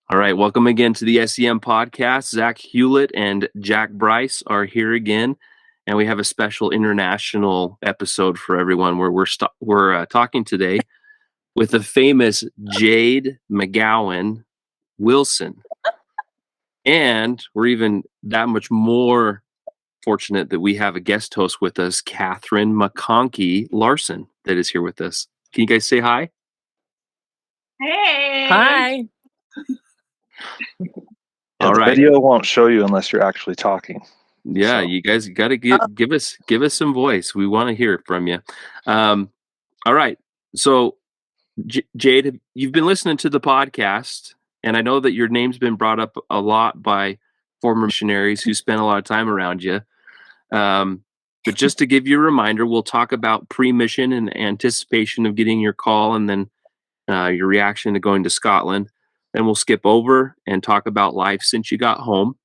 All right, welcome again to the S.E.M podcast. Zack, Hewlett, and Jack Bryce are here again, and we have a special international episode for everyone where we're talking today with the famous Jade McGowan Wilson, and we're even that much more fortunate that we have a guest host with us, McConkie Larson, that is here with us. Can you guys say hi? Hey. Hi. All right. The video won't show you unless you're actually talking. Yeah, you guys got to give us some voice. We want to hear from you. All right. So, Jade, you've been listening to the podcast, and I know that your name's been brought up a lot by former missionaries who spent a lot of time around you. But just to give you a reminder, we'll talk about pre-mission and anticipation of getting your call, and then your reaction to going to Scotland. Then we'll skip over and talk about life since you got home.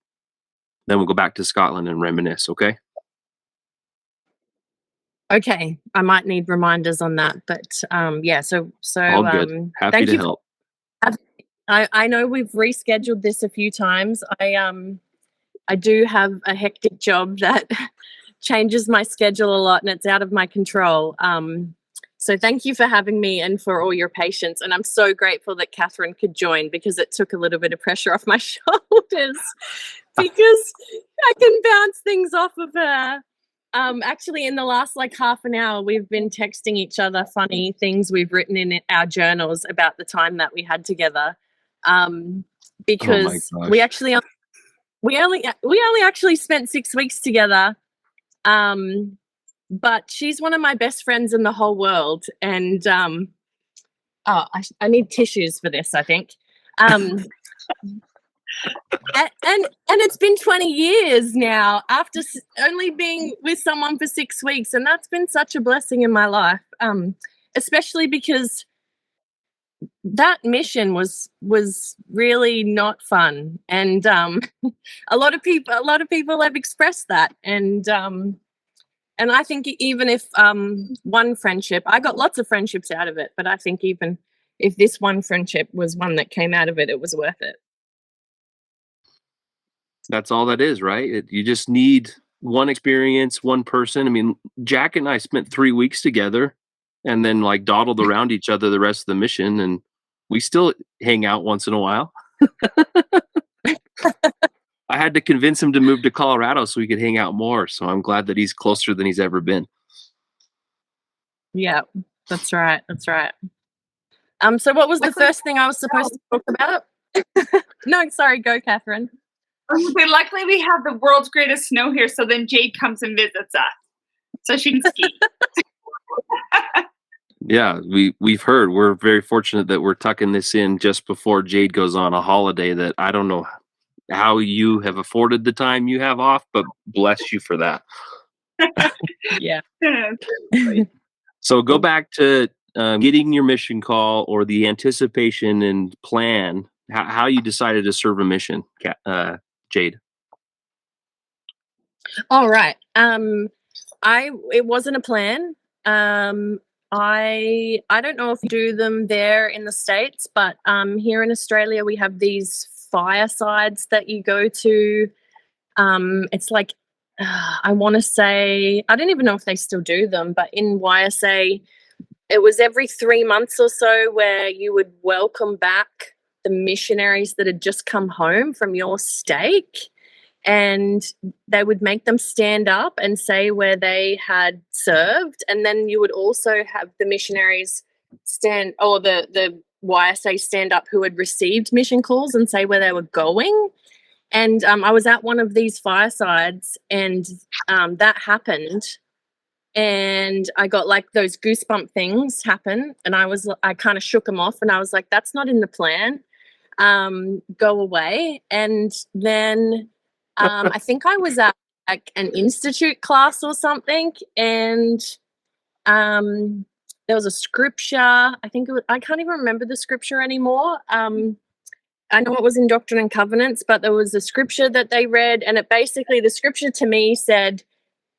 Then we'll go back to Scotland and reminisce, okay? Okay, I might need reminders on that, but yeah. So all good. Happy to help. I know we've rescheduled this a few times. I do have a hectic job that changes my schedule a lot, and it's out of my control. So thank you for having me and for all your patience. And I'm so grateful that Catherine could join, because it took a little bit of pressure off my shoulders because I can bounce things off of her. Actually, in the last half an hour, we've been texting each other funny things we've written in our journals about the time that we had together. Because we only actually spent 6 weeks together. But she's one of my best friends in the whole world, and I need tissues for this, I think. And it's been 20 years now after only being with someone for 6 weeks, and that's been such a blessing in my life, especially because that mission was really not fun, and a lot of people have expressed that, and I think even if one friendship, I got lots of friendships out of it, but I think even if this one friendship was one that came out of it, it was worth it. That's all that is, right? You just need one experience, one person. I mean, Jack and I spent 3 weeks together and then dawdled around each other the rest of the mission, and we still hang out once in a while. I had to convince him to move to Colorado so we could hang out more. So I'm glad that he's closer than he's ever been. Yeah, that's right. That's right. So what was the first thing I was supposed to talk about? No, sorry. Go, Catherine. Luckily, we have the world's greatest snow here. So then Jade comes and visits us so she can ski. Yeah, we've heard. We're very fortunate that we're tucking this in just before Jade goes on a holiday that I don't know how you have afforded the time you have off, but bless you for that. Yeah. So go back to getting your mission call, or the anticipation and plan, how you decided to serve a mission, Jade. All right. It wasn't a plan. I don't know if you do them there in the States, but here in Australia we have these firesides that you go to. It's I want to say, I don't even know if they still do them, but in YSA it was every 3 months or so where you would welcome back the missionaries that had just come home from your stake, and they would make them stand up and say where they had served, and then you would also have the missionaries the YSA stand up who had received mission calls and say where they were going. And I was at one of these firesides, and that happened, and I got those goosebump things happen, and I kind of shook them off, and I was like, that's not in the plan. Go away. And then I think I was at an institute class or something, and there was a scripture. I can't even remember the scripture anymore. I know it was in Doctrine and Covenants, but there was a scripture that they read, and the scripture to me said,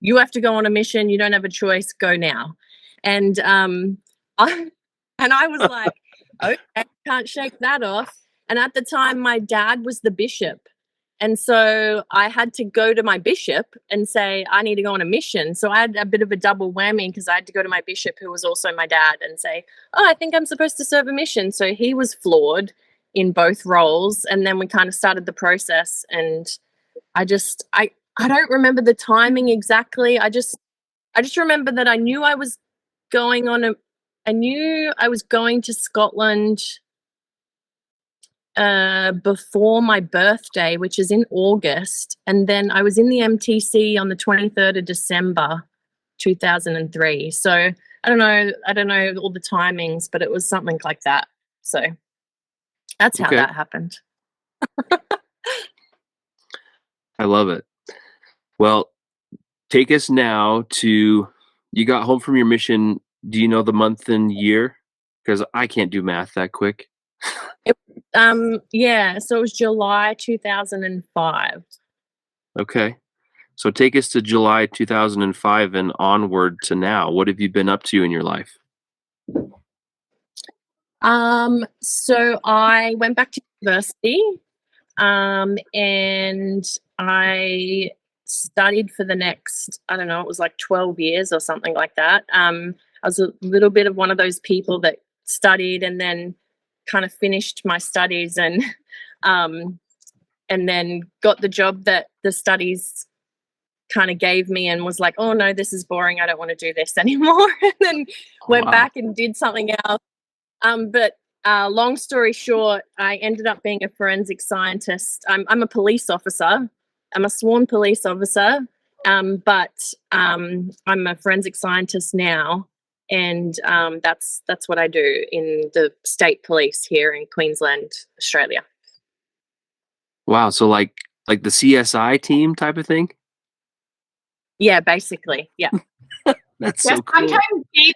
you have to go on a mission. You don't have a choice. Go now. And I was like, okay, can't shake that off. And at the time, my dad was the bishop. And so I had to go to my bishop and say, I need to go on a mission. So I had a bit of a double whammy because I had to go to my bishop, who was also my dad, and say, oh, I think I'm supposed to serve a mission. So he was floored in both roles. And then we kind of started the process. And I don't remember the timing exactly. I just remember that I knew I was going to Scotland before my birthday, which is in August, and then I was in the MTC on the 23rd of December 2003. So I don't know all the timings, but it was something like that. So that's how that happened. I love it. Well, take us now to, you got home from your mission. Do you know the month and year? Because I can't do math that quick. Yeah, so it was July 2005. Okay. So take us to July 2005 and onward to now. What have you been up to in your life? So I went back to university, and I studied for the next, I don't know, it was like 12 years or something like that. I was a little bit of one of those people that studied and then kind of finished my studies and then got the job that the studies kind of gave me and was like, oh no, this is boring, I don't want to do this anymore. And then went back and did something else. But long story short, I ended up being a forensic scientist. I'm a police officer. I'm a sworn police officer, but I'm a forensic scientist now. And that's what I do in the state police here in Queensland, Australia. Wow, so like the CSI team type of thing? Yeah, basically. Yeah. That's so cool. Sometimes Jade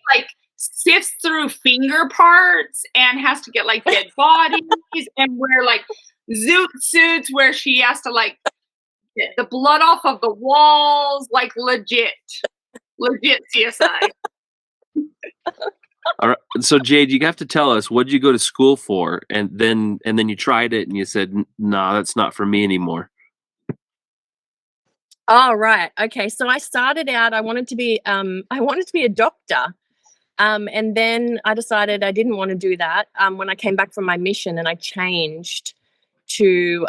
sifts through finger parts and has to get dead bodies and wear zoot suits where she has to get the blood off of the walls, legit CSI. All right. So Jade, you have to tell us, what did you go to school for? And then you tried it and you said, nah, that's not for me anymore. Oh, right. Okay. So I started out, I wanted to be a doctor. And then I decided I didn't want to do that when I came back from my mission, and I changed to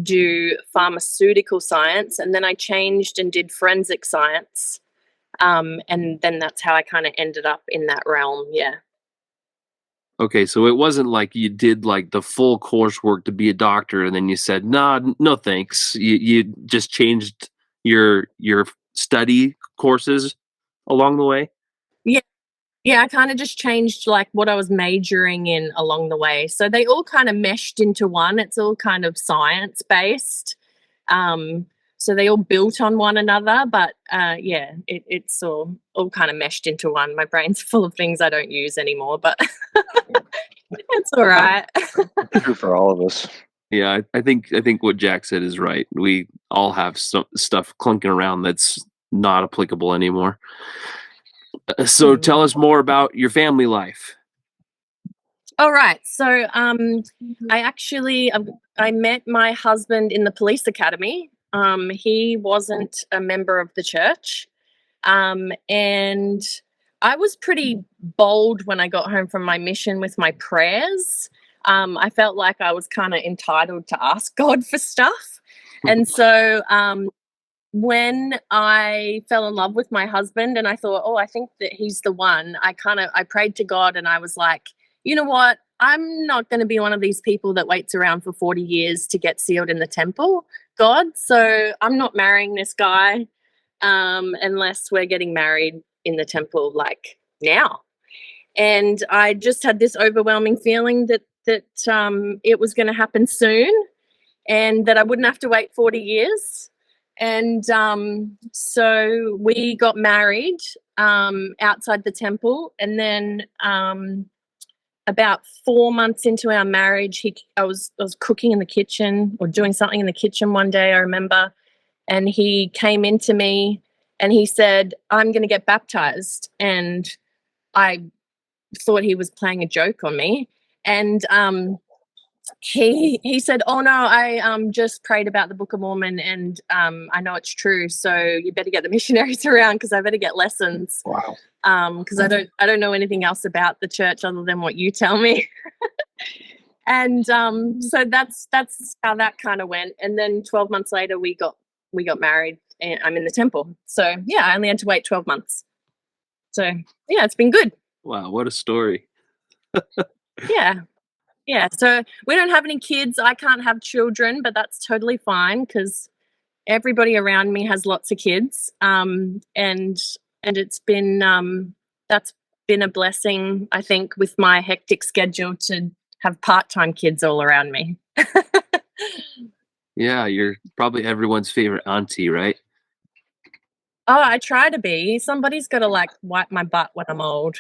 do pharmaceutical science, and then I changed and did forensic science. And then that's how I kind of ended up in that realm. Yeah. Okay, so it wasn't like you did the full coursework to be a doctor and then you said, nah, no thanks. You just changed your study courses along the way? Yeah, I kind of just changed what I was majoring in along the way. So they all kind of meshed into one. It's all kind of science based. So they all built on one another, but yeah, it's all kind of meshed into one. My brain's full of things I don't use anymore, but it's all right. True for all of us. Yeah, I think what Jack said is right. We all have some stuff clunking around that's not applicable anymore. So tell us more about your family life. All right. So I met my husband in the police academy. He wasn't a member of the church. And I was pretty bold when I got home from my mission with my prayers. I felt like I was kind of entitled to ask God for stuff. And so when I fell in love with my husband and I thought, oh, I think that he's the one, I prayed to God and I was like, you know what? I'm not going to be one of these people that waits around for 40 years to get sealed in the temple, God. So I'm not marrying this guy unless we're getting married in the temple now. And I just had this overwhelming feeling that it was going to happen soon and that I wouldn't have to wait 40 years. And so we got married outside the temple. And then about 4 months into our marriage, I was cooking in the kitchen or doing something in the kitchen one day, I remember. And he came into me and he said, I'm going to get baptized. And I thought he was playing a joke on me. And he said, "Oh no, I just prayed about the Book of Mormon, and I know it's true. So you better get the missionaries around because I better get lessons. Wow. Because I don't know anything else about the church other than what you tell me." And so that's how that kind of went. And then 12 months later, we got married, and I'm in the temple. So yeah, I only had to wait 12 months. So yeah, it's been good. Wow, what a story. Yeah. So we don't have any kids. I can't have children, but that's totally fine because everybody around me has lots of kids. And it's been that's been a blessing, I think, with my hectic schedule to have part-time kids all around me. Yeah, you're probably everyone's favorite auntie, right? Oh, I try to be. Somebody's got to like wipe my butt when I'm old.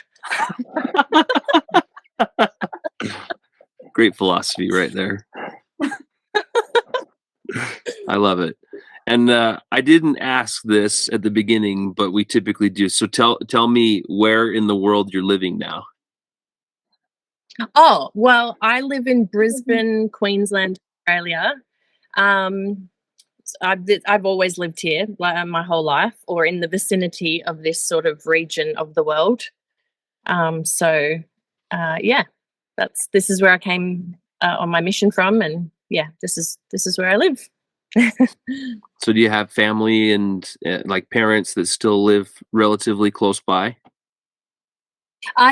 Great philosophy right there. I love it. And I didn't ask this at the beginning, but we typically do. So tell me where in the world you're living now. Oh, well, I live in Brisbane, Queensland, Australia. I've always lived here my whole life, or in the vicinity of this sort of region of the world. Yeah, this is where I came on my mission from, and yeah, this is where I live. So do you have family and like parents that still live relatively close by?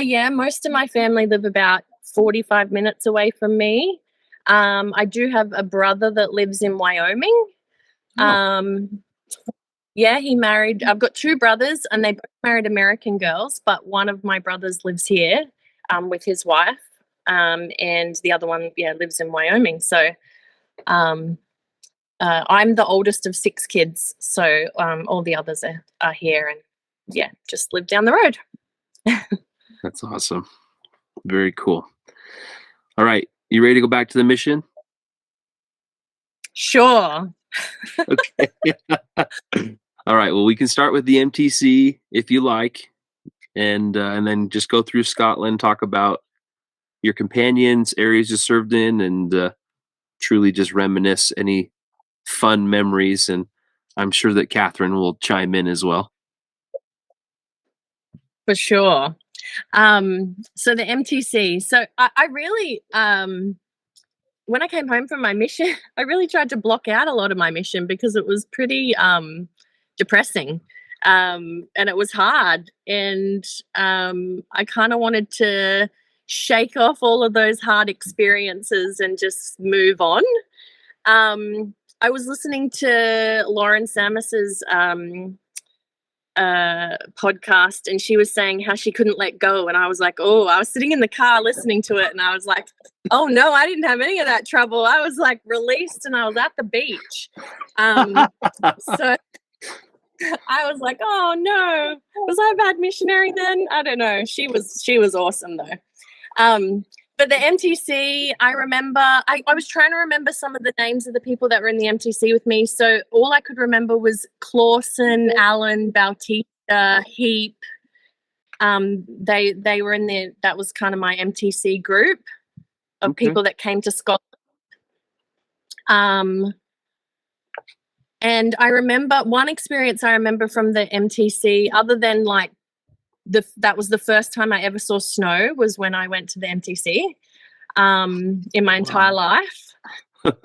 Yeah, most of my family live about 45 minutes away from me. I do have a brother that lives in Wyoming. Yeah, he married. I've got two brothers, and they both married American girls, but one of my brothers lives here with his wife, and the other one, lives in Wyoming. So I'm the oldest of 6 kids, so all the others are here, and just live down the road. That's awesome. Very cool. All right, you ready to go back to the mission? Sure. Okay. All right. Well, we can start with the MTC if you like, and then just go through Scotland, talk about your companions, areas you served in, and truly just reminisce any fun memories. And I'm sure that Catherine will chime in as well. For sure. So the MTC. So I really, when I came home from my mission, I really tried to block out a lot of my mission because it was pretty depressing, and it was hard. And I kind of wanted to shake off all of those hard experiences and just move on. I was listening to Lauren Samus's podcast, and she was saying how she couldn't let go, and I was like, oh, I was sitting in the car listening to it, and I was like, oh no, I didn't have any of that trouble. I was like released, and I was at the beach. So I was like, oh no, was I a bad missionary then? I don't know. She was awesome though. But the MTC, I remember, I was trying to remember some of the names of the people that were in the MTC with me. So all I could remember was Clawson, Allen, Bautista, Heap. They were in there. That was kind of my MTC group of people that came to Scotland. And I remember one experience I remember from the MTC, other than like, that was the first time I ever saw snow, was when I went to the MTC in my entire life.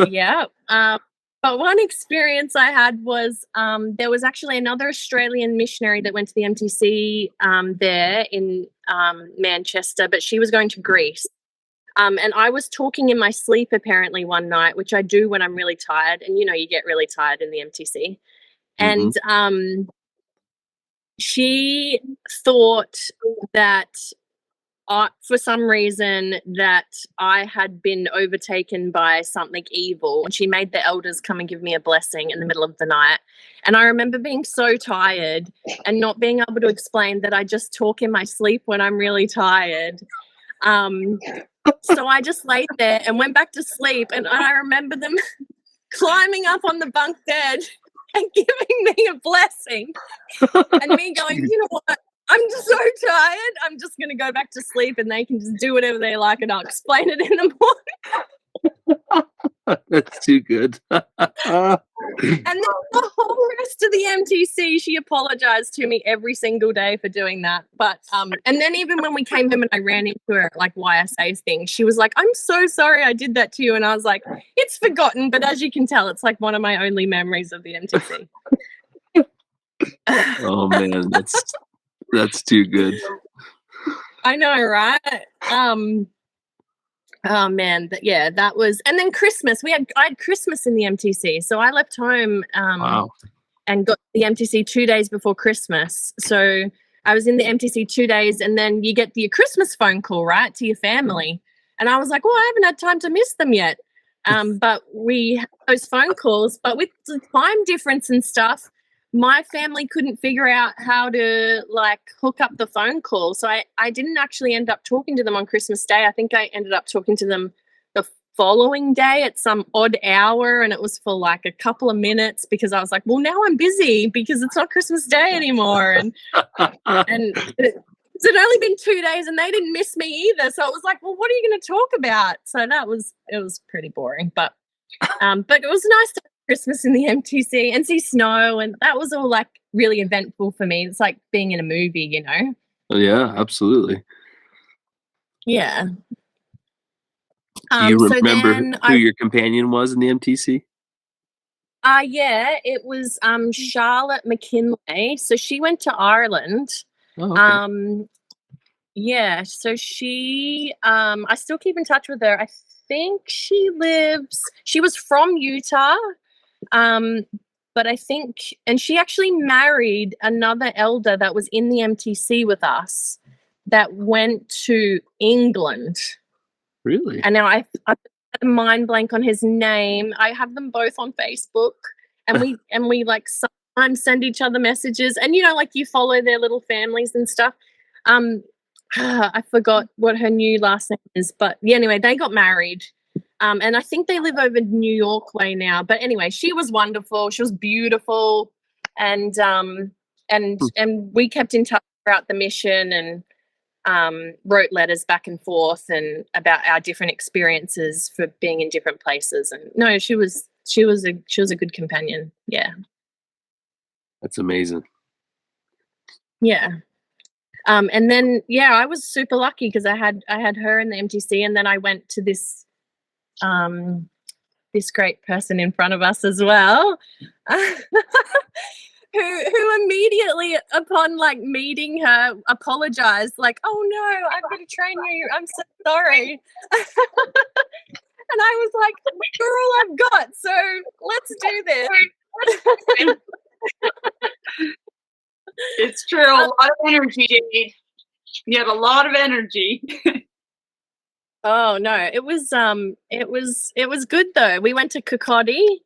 Yeah. But one experience I had was there was actually another Australian missionary that went to the MTC there in Manchester, but she was going to Greece. And I was talking in my sleep apparently one night, which I do when I'm really tired. And, you know, you get really tired in the MTC. And she thought that for some reason that I had been overtaken by something evil, and she made the elders come and give me a blessing in the middle of the night. And I remember being so tired and not being able to explain that I just talk in my sleep when I'm really tired. So I just laid there and went back to sleep, and I remember them climbing up on the bunk bed and giving me a blessing, and me going, you know what, I'm just so tired, I'm just going to go back to sleep, and they can just do whatever they like, and I'll explain it in the morning. That's too good. And then the whole rest of the MTC, she apologized to me every single day for doing that. But and then even when we came home and I ran into her at like YSA things, she was like, "I'm so sorry I did that to you." And I was like, "It's forgotten," but as you can tell, it's like one of my only memories of the MTC. Oh man, that's too good. I know, right? Oh man, that was, and then Christmas. I had Christmas in the MTC, so I left home Wow. and got the MTC 2 days before Christmas. So I was in the MTC 2 days, and then you get your Christmas phone call, right, to your family. And I was like, well, I haven't had time to miss them yet. But we had those phone calls, but with the time difference and stuff, my family couldn't figure out how to like hook up the phone call. So I didn't actually end up talking to them on Christmas Day. I think I ended up talking to them the following day at some odd hour, and it was for like a couple of minutes because I was like, well, now I'm busy because it's not Christmas Day anymore. And it had only been 2 days and they didn't miss me either. So it was like, well, what are you going to talk about? So it was pretty boring, but it was nice to have Christmas in the MTC and see snow, and that was all like really eventful for me. It's like being in a movie, you know? Yeah, absolutely. Yeah. Do you so remember then who your companion was in the MTC? Yeah, it was Charlotte McKinley. So she went to Ireland. Oh, okay. Yeah, so she I still keep in touch with her. I think she was from Utah. But I think, and she actually married another elder that was in the MTC with us that went to England. Really? And now I had a mind blank on his name. I have them both on Facebook, and we like sometimes send each other messages, and you know, like you follow their little families and stuff. I forgot what her new last name is, but yeah, anyway, they got married. And I think they live over New York way now. But anyway, she was wonderful. She was beautiful, and we kept in touch throughout the mission and wrote letters back and forth and about our different experiences for being in different places. And no, she was a good companion. Yeah, That's amazing. yeah. And then I was super lucky because I had her in the MTC, and then I went to this great person in front of us as well, who immediately upon like meeting her apologized, like, "Oh no, I've got to train you. I'm so sorry." And I was like, "You're all I've got, so let's do this." It's true. A lot of energy, Jade. You had a lot of energy. Oh no, it was good though. We went to Kirkcaldy,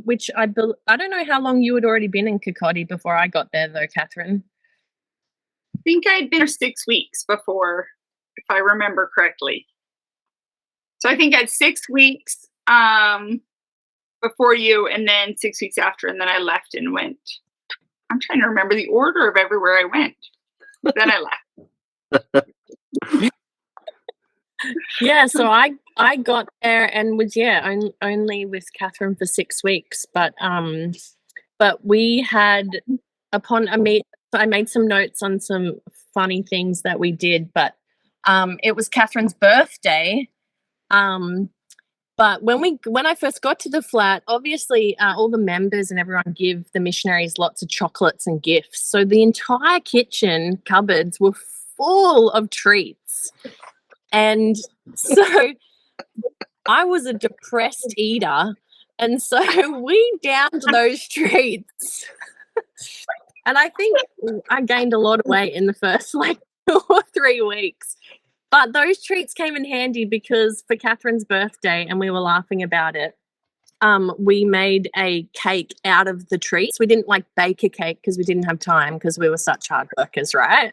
which I don't know how long you had already been in Kirkcaldy before I got there though, Catherine. I think I'd been there 6 weeks before, if I remember correctly. So I think I had 6 weeks before you, and then 6 weeks after, and then I left and went. I'm trying to remember the order of everywhere I went. Then I left. Yeah, so I got there and was only with Catherine for 6 weeks, but we had I made some notes on some funny things that we did, but it was Catherine's birthday. But when I first got to the flat, obviously all the members and everyone give the missionaries lots of chocolates and gifts. So the entire kitchen cupboards were full of treats. And so I was a depressed eater, and so we downed those treats. And I think I gained a lot of weight in the first like 2 or 3 weeks. But those treats came in handy because for Catherine's birthday, and we were laughing about it, we made a cake out of the treats. We didn't like bake a cake because we didn't have time because we were such hard workers, right?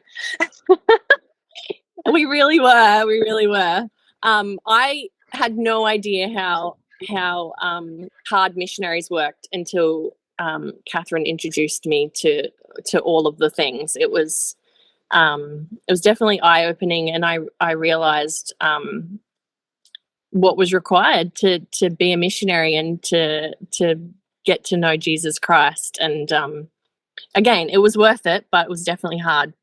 We really were. I had no idea how hard missionaries worked until Catherine introduced me to all of the things. It was definitely eye-opening, and I realized what was required to be a missionary and to get to know Jesus Christ. And again, it was worth it, but it was definitely hard.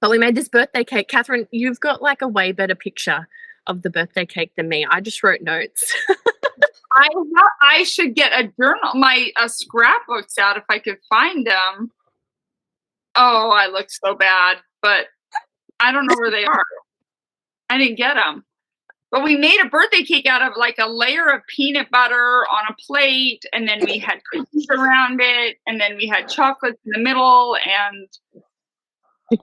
But we made this birthday cake. Catherine, you've got like a way better picture of the birthday cake than me. I just wrote notes. I should get a journal, scrapbooks out if I could find them. Oh, I look so bad, but I don't know where they are. I didn't get them. But we made a birthday cake out of like a layer of peanut butter on a plate, and then we had cookies around it, and then we had chocolates in the middle, and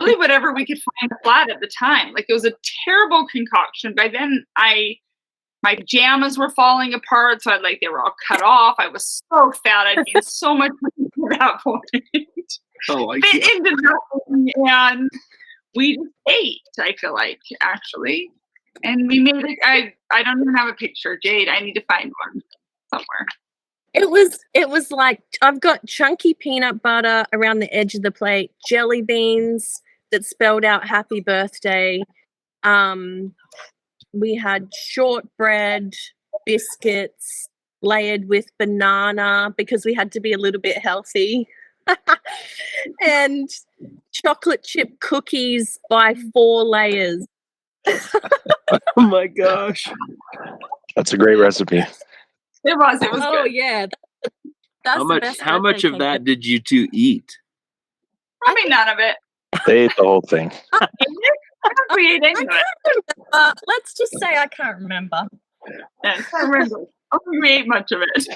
really whatever we could find flat at the time. Like, it was a terrible concoction. By then, my pajamas were falling apart, so they were all cut off. I was so fat. I'd gained so much weight at that point. Oh, Fit into nothing, and we just ate, I feel like, actually. And we made it. I don't even have a picture, Jade. I need to find one somewhere. It was like, I've got chunky peanut butter around the edge of the plate, jelly beans that spelled out happy birthday. We had shortbread, biscuits layered with banana because we had to be a little bit healthy. And chocolate chip cookies by 4 layers. Oh my gosh. That's a great recipe. It was Oh, good. yeah. That's How the much? best How much birthday of cake. that did you two eat? Probably none of it. They ate the whole thing. I don't think we ate any of it. Let's just say I can't remember. Yeah, I can't remember. I don't think we ate much of it.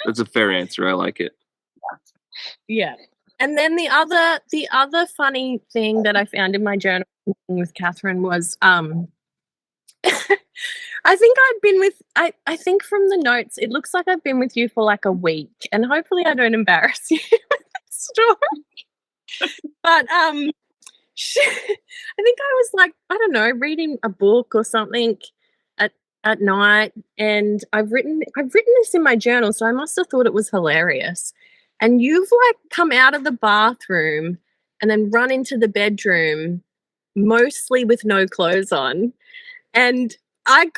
That's a fair answer. I like it. Yeah. And then the other funny thing that I found in my journal with Catherine was I think I'd been with I think from the notes it looks like I've been with you for like a week, and hopefully I don't embarrass you with this story. But I think I was like, I don't know, reading a book or something at night, and I've written this in my journal, so I must have thought it was hilarious. And you've like come out of the bathroom and then run into the bedroom, mostly with no clothes on. And I've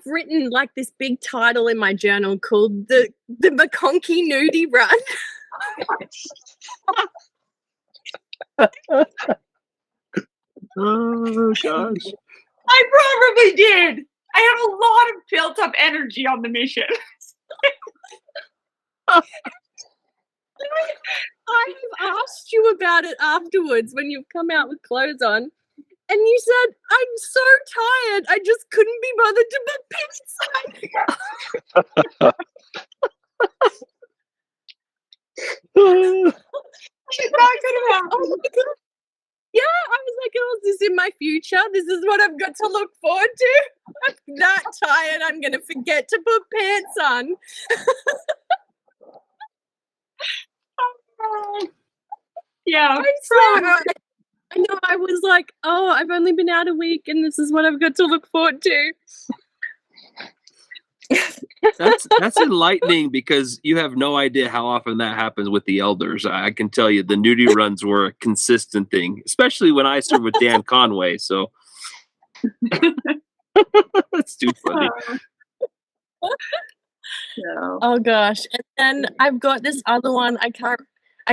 written like this big title in my journal called the McConkie Nudie Run. Oh gosh. I probably did. I have a lot of built up energy on the mission. I've asked you about it afterwards when you've come out with clothes on, and you said, I'm so tired, I just couldn't be bothered to put pants on. She's not gonna happen. Oh my God. Yeah, I was like, oh, is this in my future? This is what I've got to look forward to. I'm that tired, I'm going to forget to put pants on. Yeah. I know, I was like, oh, I've only been out a week and this is what I've got to look forward to. That's enlightening because you have no idea how often that happens with the elders. I can tell you the nudie runs were a consistent thing, especially when I served with Dan Conway. So that's too funny. Yeah. Oh gosh. And then I've got this other one. I can't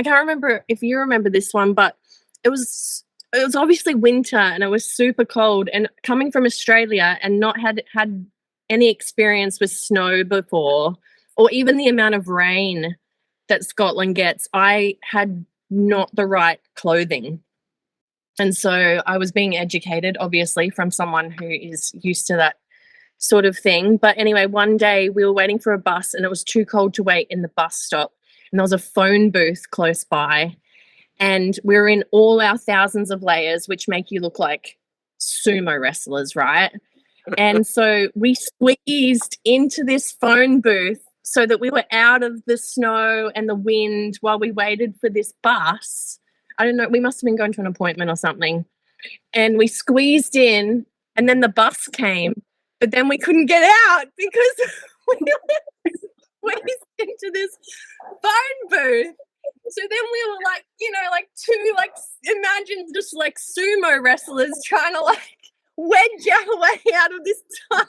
remember if you remember this one, but it was obviously winter and it was super cold, and coming from Australia and not had any experience with snow before, or even the amount of rain that Scotland gets, I had not the right clothing. And so I was being educated, obviously, from someone who is used to that sort of thing. But anyway, one day we were waiting for a bus and it was too cold to wait in the bus stop. And there was a phone booth close by. And we were in all our thousands of layers, which make you look like sumo wrestlers, right? And so we squeezed into this phone booth so that we were out of the snow and the wind while we waited for this bus. I don't know, we must have been going to an appointment or something. And we squeezed in, and then the bus came, but then we couldn't get out because we were squeezed into this phone booth. So then we were like, you know, like two, like, imagine just like sumo wrestlers trying to like wedge our way out of this tiny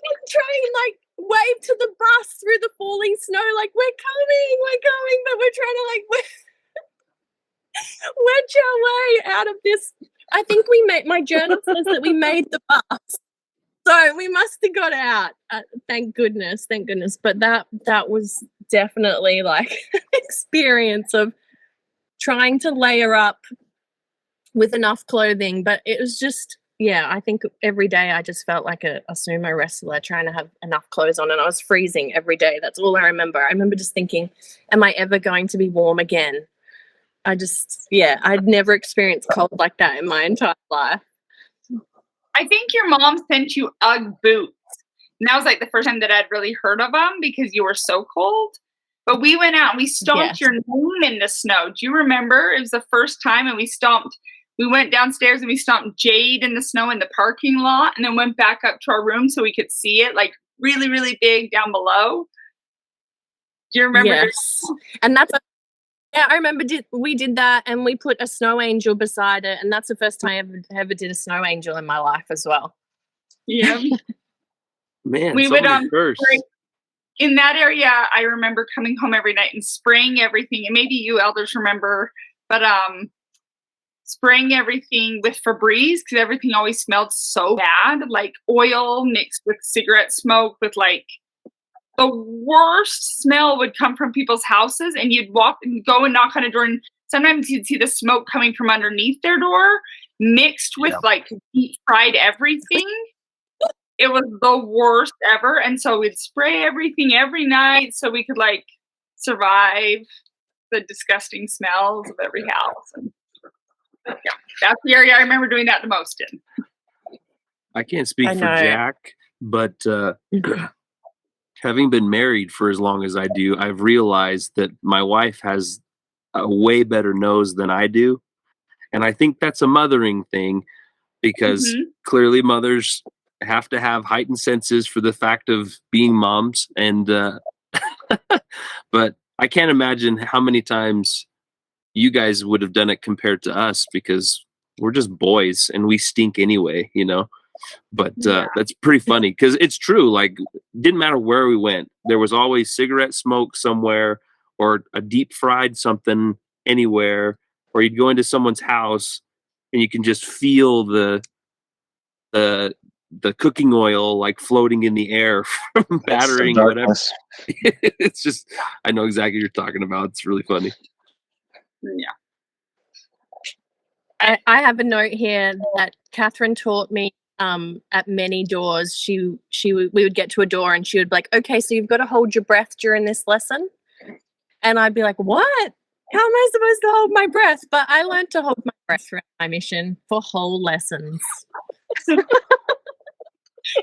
and try and like wave to the bus through the falling snow, like we're coming, but we're trying to like wedge our way out of this. I think we made, my journal says that we made the bus, so we must have got out. Thank goodness. But that was definitely like an experience of trying to layer up with enough clothing. But it was just, yeah, I think every day I just felt like a sumo wrestler trying to have enough clothes on, and I was freezing every day. That's all I remember. I remember just thinking, am I ever going to be warm again? I'd never experienced cold like that in my entire life. I think your mom sent you UGG boots. And that was like the first time that I'd really heard of them because you were so cold. But we went out and we stomped your name in the snow. Do you remember? It was the first time, and we went downstairs and we stomped Jade in the snow in the parking lot, and then went back up to our room so we could see it like really, really big down below. Do you remember? Yes. And that's I remember we did that, and we put a snow angel beside it, and that's the first time I ever did a snow angel in my life as well. Yeah. Man, we would first. In that area, I remember coming home every night and spraying everything, and maybe you elders remember, but spraying everything with Febreze because everything always smelled so bad, like oil mixed with cigarette smoke, with like the worst smell would come from people's houses, and you'd walk and go and knock on a door, and sometimes you'd see the smoke coming from underneath their door mixed with like deep fried everything. It was the worst ever. And so we'd spray everything every night so we could like survive the disgusting smells of every house. And that's the area I remember doing that the most in. I can't speak for Jack, but having been married for as long as I do, I've realized that my wife has a way better nose than I do. And I think that's a mothering thing because clearly mothers have to have heightened senses for the fact of being moms. And, but I can't imagine how many times you guys would have done it compared to us because we're just boys and we stink anyway, you know? But that's pretty funny because it's true. Like, didn't matter where we went, there was always cigarette smoke somewhere or a deep fried something anywhere, or you'd go into someone's house and you can just feel the cooking oil like floating in the air from battering whatever. It's just, I know exactly what you're talking about. It's really funny. Yeah. I have a note here that Catherine taught me at many doors. We would get to a door and she would be like, okay, so you've got to hold your breath during this lesson. And I'd be like, what? How am I supposed to hold my breath? But I learned to hold my breath throughout my mission for whole lessons.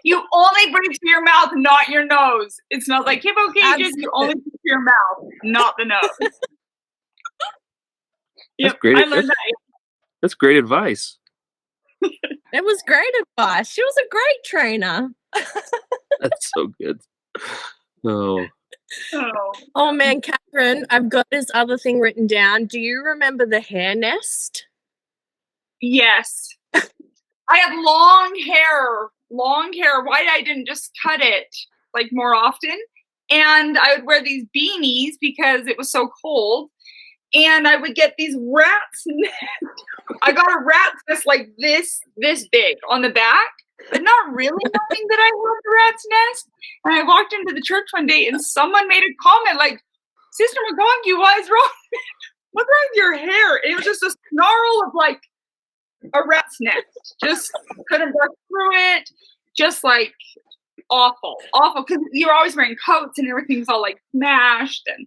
You only breathe through your mouth, not your nose. It smells like hippo cages. You only breathe through your mouth, not the nose. That's great. I learned that. That's great advice. It was great advice. She was a great trainer. That's so good. Oh man, Catherine, I've got this other thing written down. Do you remember the hair nest? Yes. I had long hair. Why I didn't just cut it like more often? And I would wear these beanies because it was so cold. And I would get these rat's nest. I got a rat's nest like this big on the back, but not really knowing that I had a rat's nest. And I walked into the church one day and someone made a comment like, Sister McConkie, what's wrong? What's wrong with your hair? And it was just a snarl of like a rat's nest. Just couldn't work through it. Just like awful. Because you're always wearing coats and everything's all like smashed. And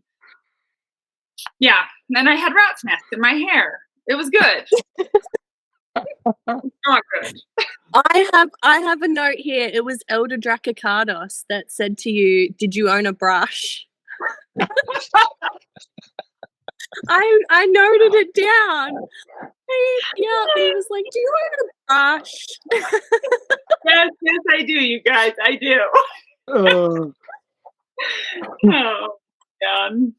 yeah. And then I had rat's nest in my hair. It was good. Not good. I have a note here. It was Elder Dracocardos that said to you, did you own a brush? I noted it down. He was like, do you own a brush? Yes, I do, you guys. I do. Oh, man.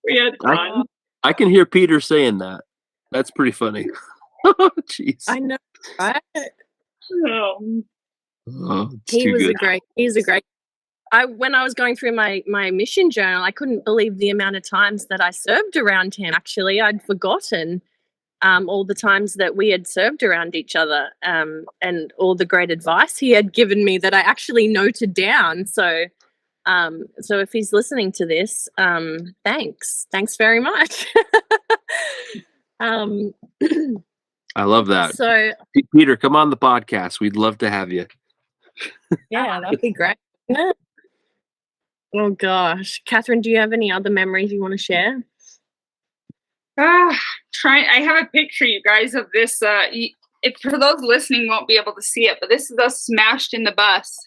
We had fun. I can hear Peter saying that. That's pretty funny. Oh, jeez. I know, right? Oh, it's too good. He's a great. When I was going through my mission journal, I couldn't believe the amount of times that I served around him. Actually, I'd forgotten all the times that we had served around each other, and all the great advice he had given me that I actually noted down. So if he's listening to this, thanks very much. I love that. So Peter, come on the podcast. We'd love to have you. yeah, that'd be great. Yeah. Oh gosh, Catherine, do you have any other memories you want to share? I have a picture, you guys, of this. For those listening, won't be able to see it, but this is us smashed in the bus.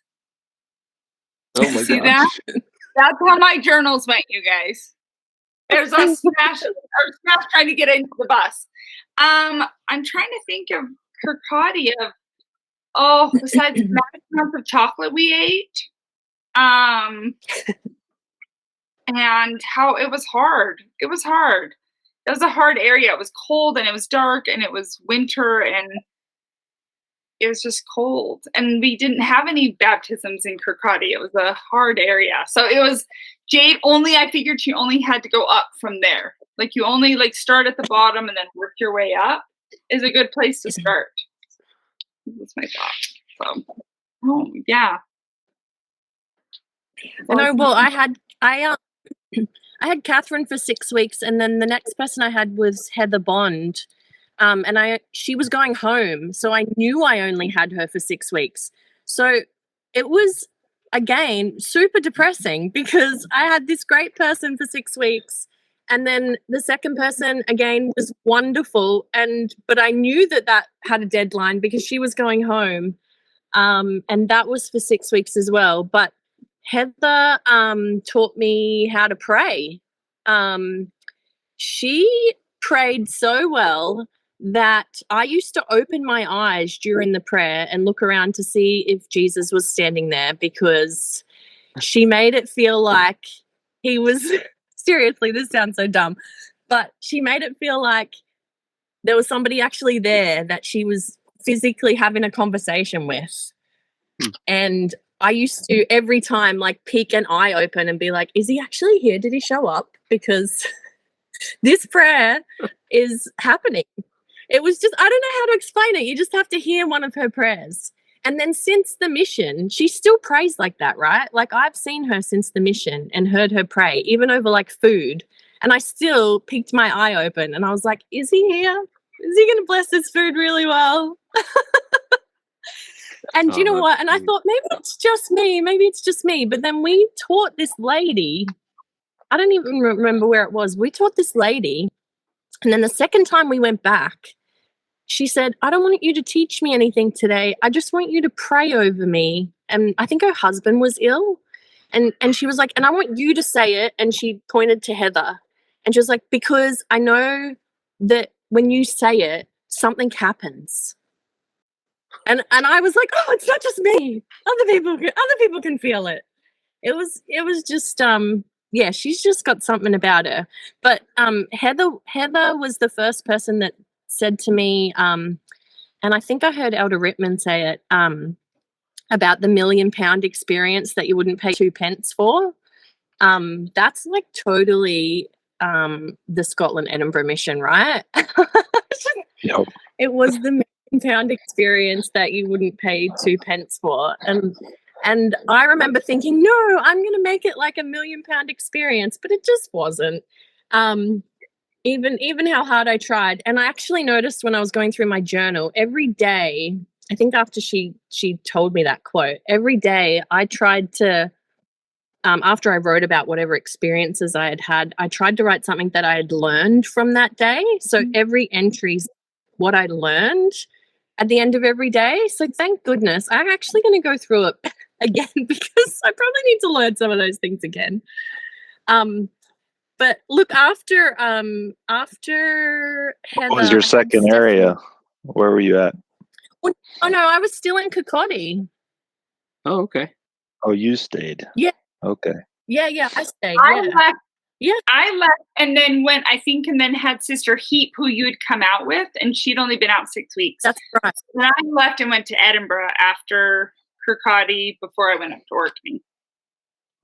Oh my See gosh. that? That's how my journals went, you guys. There's us smashed trying to get into the bus. I'm trying to think of Kirkcaldy besides the massive amounts of chocolate we ate. And how it was hard. It was hard. It was a hard area. It was cold and it was dark and it was winter and it was just cold. And we didn't have any baptisms in Kirkcaldy. It was a hard area. So it was Jade only, I figured she only had to go up from there. Like you only start at the bottom and then work your way up is a good place to start. That's my thought. So, yeah. No, well, I had Catherine for 6 weeks, and then the next person I had was Heather Bond, and she was going home, so I knew I only had her for 6 weeks. So it was again super depressing because I had this great person for 6 weeks, and then the second person again was wonderful, but I knew that had a deadline because she was going home, and that was for 6 weeks as well, but Heather taught me how to pray. She prayed so well that I used to open my eyes during the prayer and look around to see if Jesus was standing there, because she made it feel like he was seriously, this sounds so dumb, but she made it feel like there was somebody actually there that she was physically having a conversation with. And I used to every time peek an eye open and be like, is he actually here? Did he show up? Because this prayer is happening. It was just, I don't know how to explain it. You just have to hear one of her prayers. And then since the mission, she still prays like that, right? I've seen her since the mission and heard her pray, even over food. And I still peeked my eye open and I was like, is he here? Is he going to bless this food really well? And you know what? And I thought, maybe it's just me. But then we taught this lady, I don't even remember where it was. We taught this lady. And then the second time we went back, she said, I don't want you to teach me anything today. I just want you to pray over me. And I think her husband was ill. And she was like, and I want you to say it. And she pointed to Heather. And she was like, because I know that when you say it, something happens. And I was like, oh, it's not just me. Other people can feel it. It was just she's just got something about her. But Heather was the first person that said to me, and I think I heard Elder Rittman say it, about the £1 million experience that you wouldn't pay 2 pence for. That's totally the Scotland Edinburgh Mission, right? Yep. It was the £1 million experience that you wouldn't pay 2 pence for. And I remember thinking, no, I'm going to make it like a £1 million experience, but it just wasn't. Even how hard I tried. And I actually noticed when I was going through my journal, every day, I think after she told me that quote, every day I tried to, after I wrote about whatever experiences I had, I tried to write something that I had learned from that day. So every entry's what I learned at the end of every day. So thank goodness I'm actually going to go through it again, because I probably need to learn some of those things again. But look, after Heather, What was your second area? Where were you at? Oh no, I was still in Kirkcaldy. Oh, okay. Oh, you stayed. Yeah. Okay. Yeah, I stayed. I Yeah. left I left and then had Sister Heap, who you had come out with, and she'd only been out 6 weeks. That's right. And I left and went to Edinburgh after Kirkcaldy before I went up to Orkney.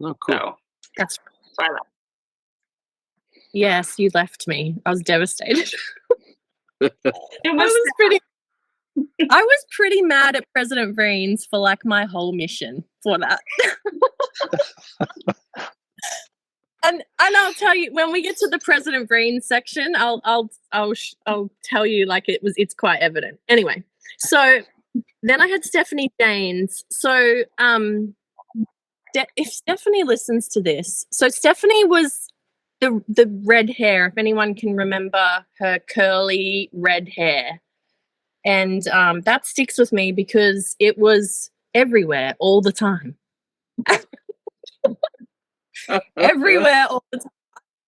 Oh, cool. That's So I left. Yes, you left me. I was devastated. It I was pretty mad at President Vriens for like my whole mission for that. And I'll tell you, when we get to the President Vriens section, I'll tell you like it's quite evident. Anyway, so then I had Stephanie Janes. So if Stephanie listens to this, so Stephanie was the red hair, if anyone can remember her curly red hair. And that sticks with me because it was everywhere all the time. Everywhere all the time.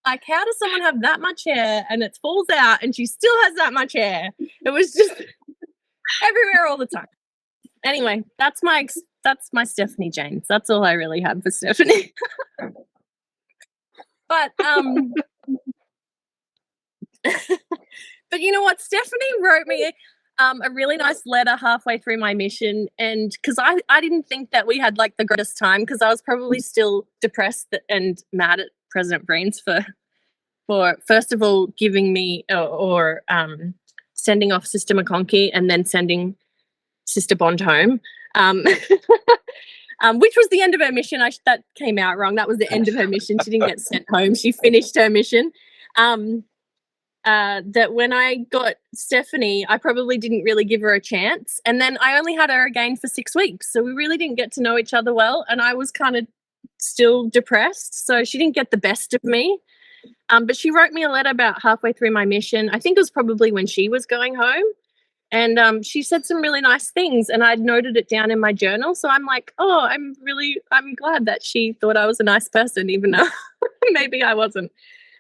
Like, how does someone have that much hair and it falls out and she still has that much hair? It was just everywhere all the time. Anyway, that's my Stephanie Janes. That's all I really had for Stephanie. But but you know what? Stephanie wrote me a really nice letter halfway through my mission, and because I didn't think that we had like the greatest time, because I was probably still depressed and mad at President Vriens for first of all giving me or sending off Sister McConkie and then sending Sister Bond home, which was the end of her mission. That came out wrong. That was the end of her mission. She didn't get sent home. She finished her mission. That when I got Stephanie, I probably didn't really give her a chance. And then I only had her again for 6 weeks. So we really didn't get to know each other well. And I was kind of still depressed. So she didn't get the best of me. But she wrote me a letter about halfway through my mission. I think it was probably when she was going home. And she said some really nice things. And I'd noted it down in my journal. So I'm like, oh, I'm glad that she thought I was a nice person, even though maybe I wasn't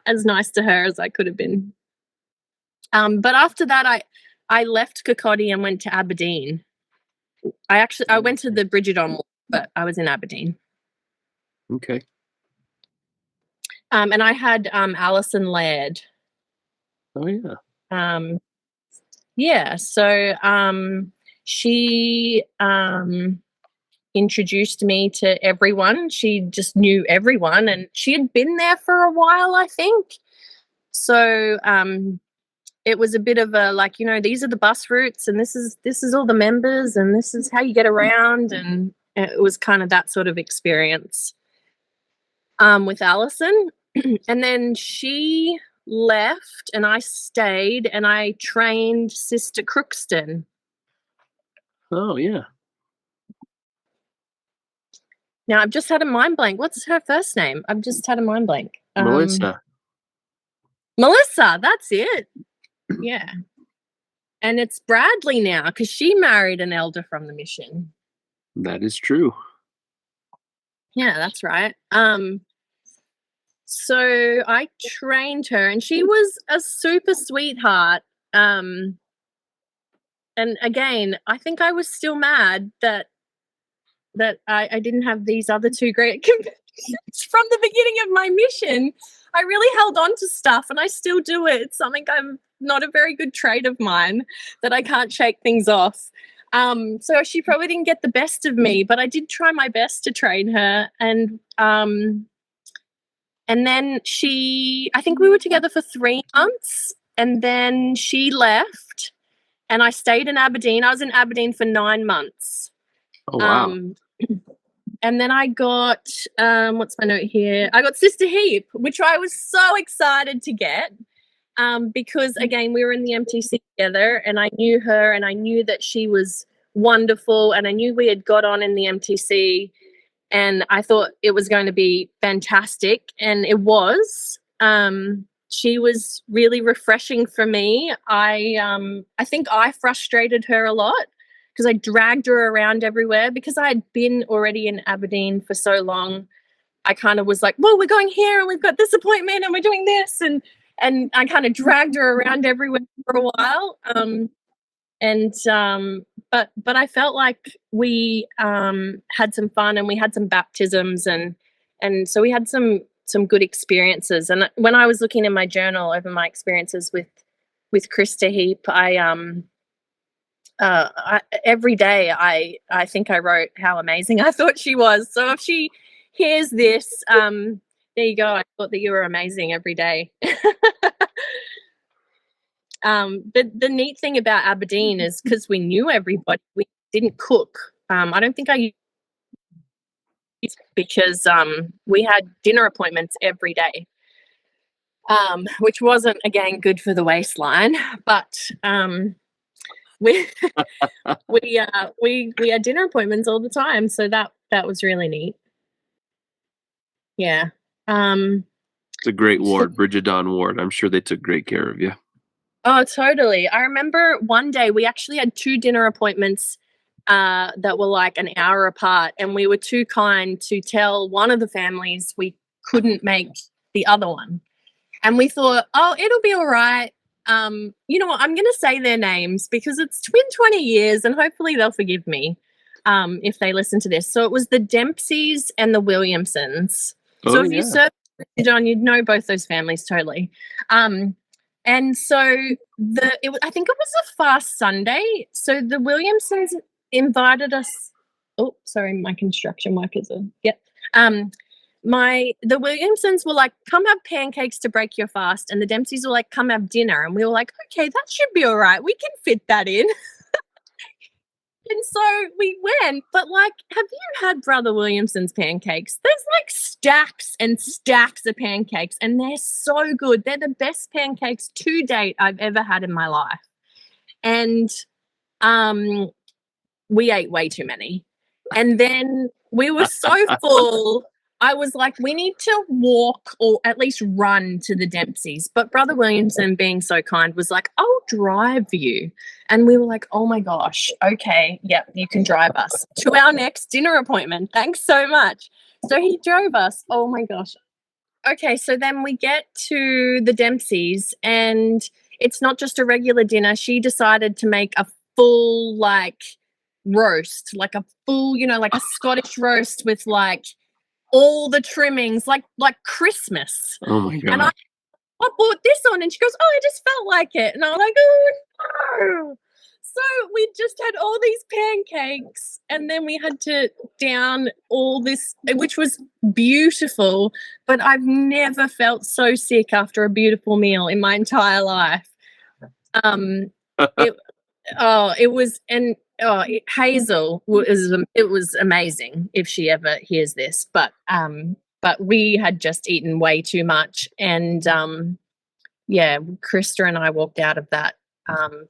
as nice to her as I could have been. But after that, I left Kirkcaldy and went to Aberdeen. I went to the Bridget on, but I was in Aberdeen. Okay. And I had Alison Laird. Oh yeah. Yeah. So she introduced me to everyone. She just knew everyone, and she had been there for a while, I think. So it was a bit of a like, you know, these are the bus routes, and this is all the members, and this is how you get around, and it was kind of that sort of experience with Alison. And then she left and I stayed and I trained Sister Crookston. Oh yeah. Now I've just had a mind blank. What's her first name? I've just had a mind blank. Melissa, that's it. Yeah. And it's Bradley now because she married an elder from the mission. That is true. Yeah, that's right. So I trained her and she was a super sweetheart. And again, I think I was still mad that I didn't have these other two great companions from the beginning of my mission. I really held on to stuff and I still do it. It's something I'm not a very good trait of mine, that I can't shake things off. So she probably didn't get the best of me, but I did try my best to train her. And then I think we were together for 3 months, and then she left and I stayed in Aberdeen. I was in Aberdeen for 9 months. Oh, wow. And then I got, what's my note here? I got Sister Heap, which I was so excited to get because, again, we were in the MTC together and I knew her and I knew that she was wonderful and I knew we had got on in the MTC. And I thought it was going to be fantastic, and it was. She was really refreshing for me. I think I frustrated her a lot because I dragged her around everywhere because I had been already in Aberdeen for so long. I kind of was like, well, we're going here and we've got this appointment and we're doing this. And I kind of dragged her around everywhere for a while. But I felt like we had some fun and we had some baptisms and so we had some good experiences. And when I was looking in my journal over my experiences with Krista Heap, every day I think I wrote how amazing I thought she was. So if she hears this, there you go. I thought that you were amazing every day. The neat thing about Aberdeen is because we knew everybody, we didn't cook. I don't think I used because we had dinner appointments every day, which wasn't, again, good for the waistline, but we had dinner appointments all the time, so that was really neat. Yeah. It's a great ward, Bridget Dawn Ward. I'm sure they took great care of you. Oh, totally. I remember one day we actually had 2 dinner appointments that were like an hour apart, and we were too kind to tell one of the families we couldn't make the other one. And we thought, oh, it'll be all right. You know what? I'm going to say their names because it's been 20 years and hopefully they'll forgive me if they listen to this. So it was the Dempseys and the Williamsons. So if you search John, you'd know both those families totally. And so I think it was a fast Sunday. So the Williamsons invited us. Oh, sorry, my construction workers are. Yep. The Williamsons were like, come have pancakes to break your fast, and the Dempseys were like, come have dinner, and we were like, okay, that should be all right. We can fit that in. And so we went, but like, have you had Brother Williamson's pancakes? There's like stacks and stacks of pancakes, and they're so good. They're the best pancakes to date I've ever had in my life. And we ate way too many. And then we were so full, I was like, we need to walk or at least run to the Dempseys. But Brother Williamson, being so kind, was like, I'll drive you. And we were like, oh my gosh, okay, yep, you can drive us to our next dinner appointment. Thanks so much. So he drove us. Oh my gosh. Okay, so then we get to the Dempseys, and it's not just a regular dinner. She decided to make a full, like, roast, like a full, like a Scottish roast with, like, all the trimmings, like Christmas. Oh my God. And I bought this on, and she goes, oh, I just felt like it. And I was like, oh no. So we just had all these pancakes, and then we had to down all this, which was beautiful, but I've never felt so sick after a beautiful meal in my entire life. Hazel was amazing if she ever hears this, but we had just eaten way too much, and Krista and I walked out of that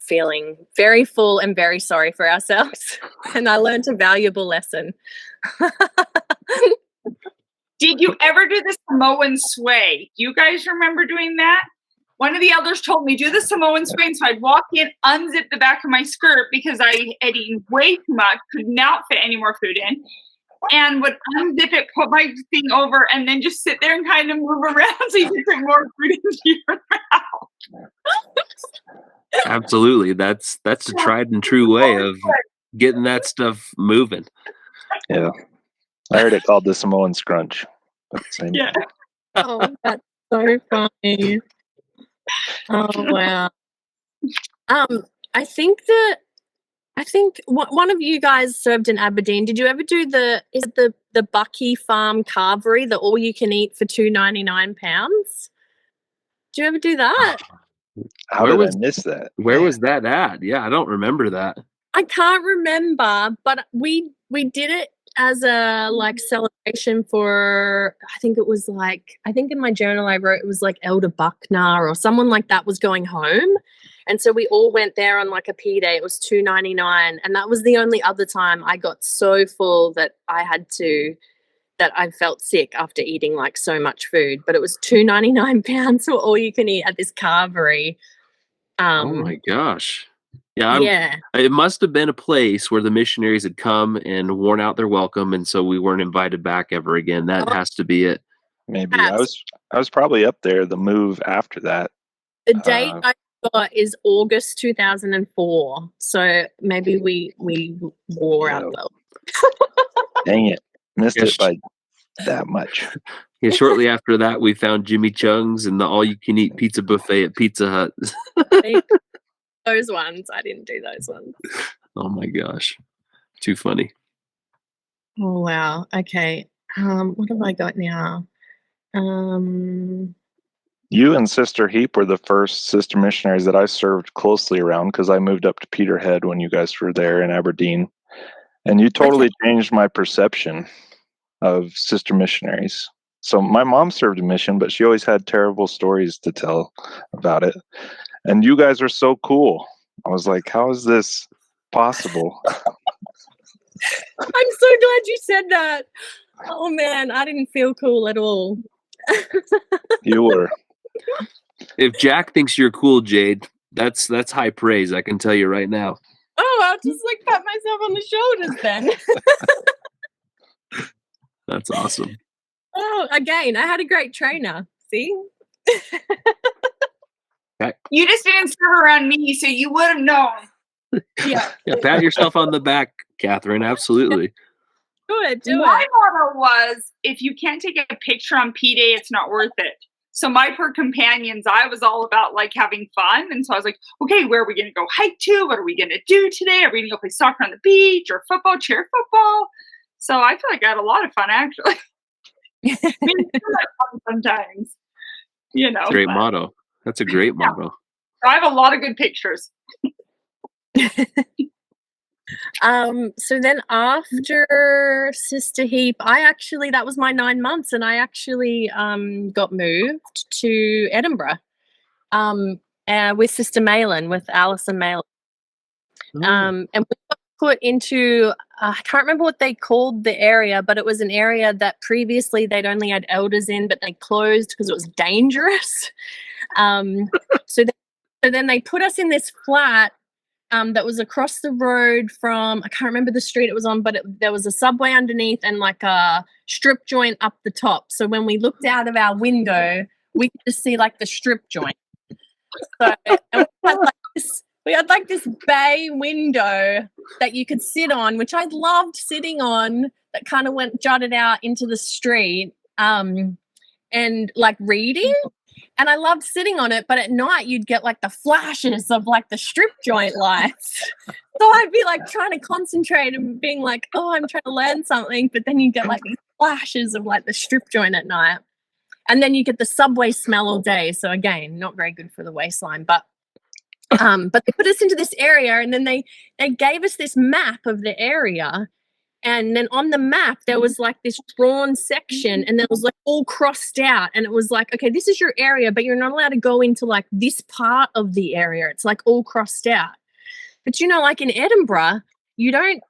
feeling very full and very sorry for ourselves, and I learned a valuable lesson. Did you ever do the Samoan sway? Do you guys remember doing that? One of the elders told me, do the Samoan sway, and so I'd walk in, unzip the back of my skirt because I had eaten way too much, could not fit any more food in, and would unzip it, put my thing over, and then just sit there and kind of move around so you can put more food into your mouth. Absolutely. That's a tried and true way of getting that stuff moving. Yeah. I heard it called the Samoan scrunch. Same. Yeah. Oh, that's so funny. Oh wow. I think one of you guys served in Aberdeen. Did you ever do the Bucky Farm carvery, the all you can eat for £2.99? Did you ever do that? How did I miss that? Where was that at? Yeah, I don't remember that. I can't remember, but we did it as a celebration for, I think in my journal I wrote it was like Elder Buckner or someone like that was going home, and so we all went there on like a P day. It was $2.99, and that was the only other time I got so full that I felt sick after eating like so much food. But it was £2.99 for all you can eat at this carvery. Oh my gosh. Yeah, it must have been a place where the missionaries had come and worn out their welcome, and so we weren't invited back ever again. That has to be it. Maybe I was probably up there the move after that. The date I got is August 2004, so maybe we wore out well. Dang it, missed it by that much. Yeah, shortly after that, we found Jimmy Chung's and the all-you-can-eat pizza buffet at Pizza Hut. Those ones. I didn't do those ones. Oh my gosh. Too funny. Oh, wow. Okay. What have I got now? You and Sister Heap were the first sister missionaries that I served closely around because I moved up to Peterhead when you guys were there in Aberdeen. And you totally changed my perception of sister missionaries. So my mom served a mission, but she always had terrible stories to tell about it. And you guys are so cool. I was like, how is this possible? I'm so glad you said that. Oh man, I didn't feel cool at all. You were. If Jack thinks you're cool, Jade, that's high praise. I can tell you right now. Oh, I'll just like pat myself on the shoulders then. That's awesome. Oh, again, I had a great trainer. See? You just didn't serve around me, so you would have known. Yeah. Yeah, pat yourself on the back, Catherine. Absolutely. Do it. My motto was, if you can't take a picture on P-Day, it's not worth it. So my per companions, I was all about like having fun. And so I was like, okay, where are we going to go hike to? What are we going to do today? Are we going to go play soccer on the beach or football, cheer football? So I feel like I had a lot of fun, actually. I mean, it's fun sometimes, you know. Great motto. That's a great motto. I have a lot of good pictures. So then after Sister Heap, that was my 9 months, and I actually got moved to Edinburgh with Sister Malin, with Alison Malin. And we got put into, I can't remember what they called the area, but it was an area that previously they'd only had elders in, but they closed because it was dangerous. So then they put us in this flat that was across the road from, I can't remember the street it was on, but there was a subway underneath and like a strip joint up the top. So when we looked out of our window, we could just see like the strip joint. So and we had like this bay window that you could sit on, which I loved sitting on, that kind of jutted out into the street and like reading. And I loved sitting on it, but at night you'd get like the flashes of like the strip joint lights. So I'd be like trying to concentrate and being like, oh, I'm trying to learn something. But then you get like these flashes of like the strip joint at night. And then you get the subway smell all day. So again, not very good for the waistline. But they put us into this area, and then they gave us this map of the area. And then on the map, there was like this drawn section, and there was like all crossed out. And it was like, okay, this is your area, but you're not allowed to go into like this part of the area. It's like all crossed out. But, you know, like in Edinburgh, you don't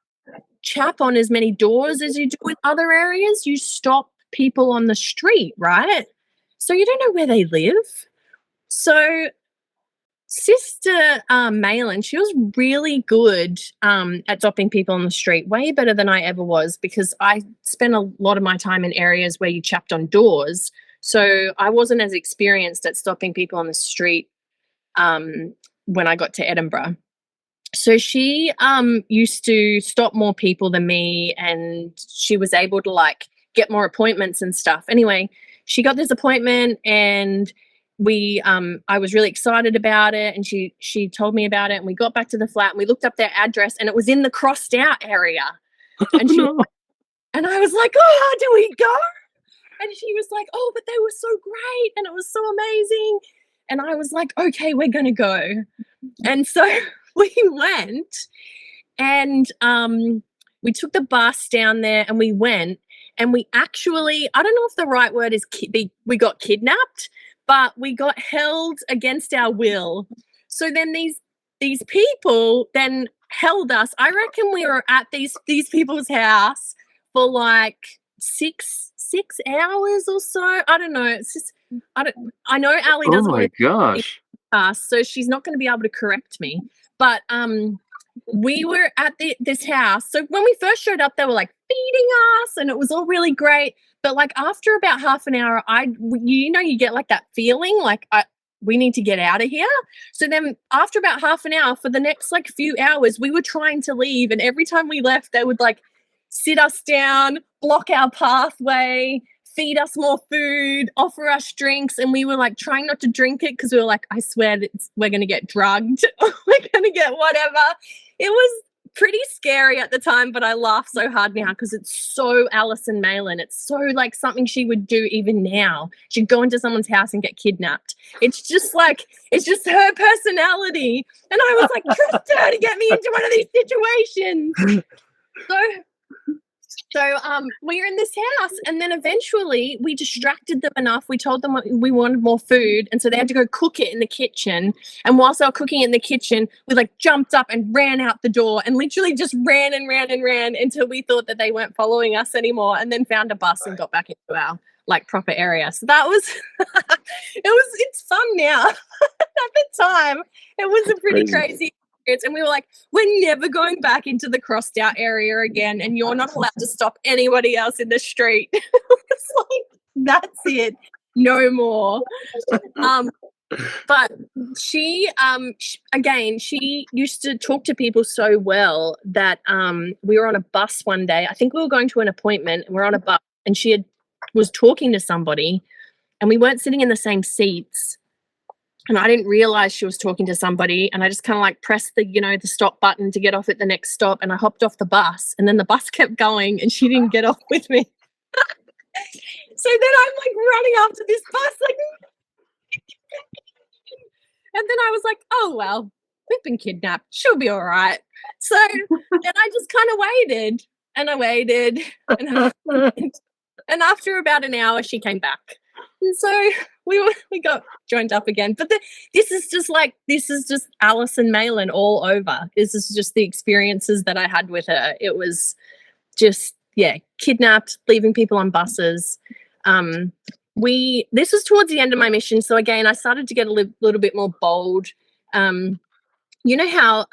chap on as many doors as you do in other areas. You stop people on the street, right? So you don't know where they live. So Sister Malin, she was really good at stopping people on the street, way better than I ever was, because I spent a lot of my time in areas where you chapped on doors. So I wasn't as experienced at stopping people on the street when I got to Edinburgh. So she used to stop more people than me, and she was able to like get more appointments and stuff. Anyway, she got this appointment, and I was really excited about it, and she told me about it, and we got back to the flat and we looked up their address, and it was in the crossed out area. And and I was like, oh, do we go? And she was like, oh, but they were so great and it was so amazing. And I was like, okay, we're gonna go. And so we went, and we took the bus down there, and we went, and we actually, I don't know if the right word is we got kidnapped, but we got held against our will. So then these people then held us. I reckon we were at these people's house for like six hours or so. I don't know. It's just I know Ali doesn't. Oh my gosh. So she's not going to be able to correct me. But we were at this house. So when we first showed up, they were like feeding us, and it was all really great. But like after about half an hour, you get like that feeling like we need to get out of here. So then after about half an hour, for the next like few hours, we were trying to leave. And every time we left, they would like sit us down, block our pathway, feed us more food, offer us drinks, and we were like trying not to drink it because we were like, I swear that we're going to get drugged or we're going to get whatever. It was pretty scary at the time, but I laugh so hard now because it's so Alison Malin. It's so like something she would do even now. She'd go into someone's house and get kidnapped. It's just her personality. And I was like, trust her to get me into one of these situations. So we were in this house, and then eventually we distracted them enough. We told them we wanted more food, and so they had to go cook it in the kitchen. And whilst they were cooking it in the kitchen, we like jumped up and ran out the door and literally just ran until we thought that they weren't following us anymore, and then found a bus and got back into our like proper area. So that was it's fun now. At the time, it was a pretty crazy. And we were like, we're never going back into the crossed out area again, and you're not allowed to stop anybody else in the street. It's like, that's it, no more. But she used to talk to people so well that we were on a bus one day. I think we were going to an appointment, and we're on a bus, and she was talking to somebody, and we weren't sitting in the same seats. And I didn't realize she was talking to somebody, and I just kind of like pressed the stop button to get off at the next stop, and I hopped off the bus, and then the bus kept going and she didn't get off with me. So then I'm like running after this bus, like, and then I was like, oh, well, we've been kidnapped. She'll be all right. So then I just kind of waited, and I waited, and after about an hour, she came back. And so we got joined up again. But this is just Alison Malin all over. This is just the experiences that I had with her. It was just, kidnapped, leaving people on buses. This was towards the end of my mission. So again, I started to get a little bit more bold. You know how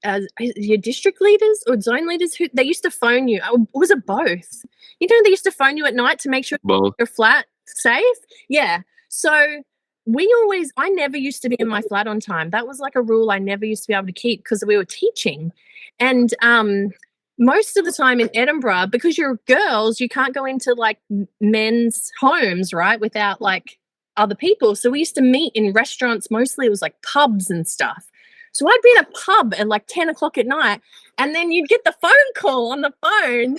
as your district leaders or zone leaders, they used to phone you. Was it both? You know, they used to phone you at night to make sure your flat safe. Yeah. So I never used to be in my flat on time. That was like a rule I never used to be able to keep because we were teaching. And most of the time in Edinburgh, because you're girls, you can't go into like men's homes, right, without like other people. So we used to meet in restaurants. Mostly it was like pubs and stuff. So I'd be in a pub at like 10 o'clock at night, and then you'd get the phone call on the phone,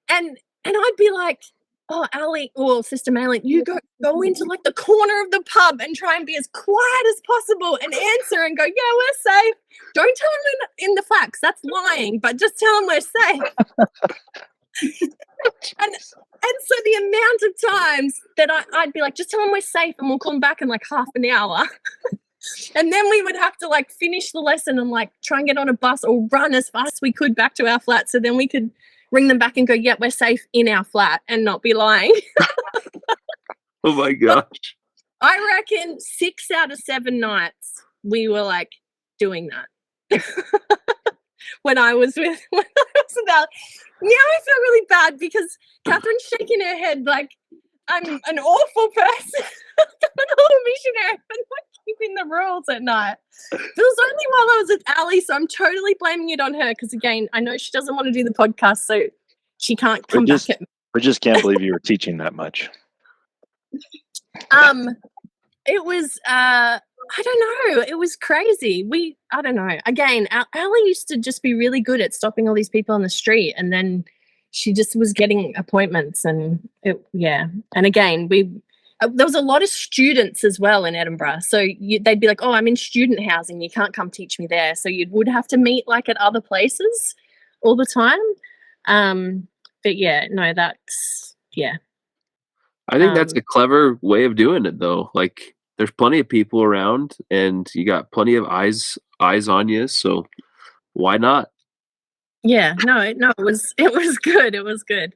and I'd be like, oh, Ali, or Sister Malin, you go into like the corner of the pub and try and be as quiet as possible and answer and go, yeah, we're safe. Don't tell them in the facts. That's lying, but just tell them we're safe. and so the amount of times that I'd be like, just tell them we're safe and we'll come back in like half an hour. And then we would have to like finish the lesson and like try and get on a bus or run as fast as we could back to our flat, so then we could ring them back and go, yeah, we're safe in our flat, and not be lying. Oh my gosh. I reckon 6 out of 7 nights we were like doing that. when I was with Ali. Now I feel really bad because Catherine's shaking her head like I'm an awful person. I'm an awful missionary for not keeping the rules at night. It was only while I was with Ali, so I'm totally blaming it on her because, again, I know she doesn't want to do the podcast, so she can't come back at me. We just can't believe you were teaching that much. It was, I don't know. It was crazy. I don't know. Again, Ali used to just be really good at stopping all these people on the street, and then she just was getting appointments, and And again, there was a lot of students as well in Edinburgh. So they'd be like, oh, I'm in student housing. You can't come teach me there. So you would have to meet like at other places all the time. But yeah, no, that's, yeah. I think that's a clever way of doing it though. Like there's plenty of people around and you got plenty of eyes on you. So why not? Yeah, no, it was good. It was good.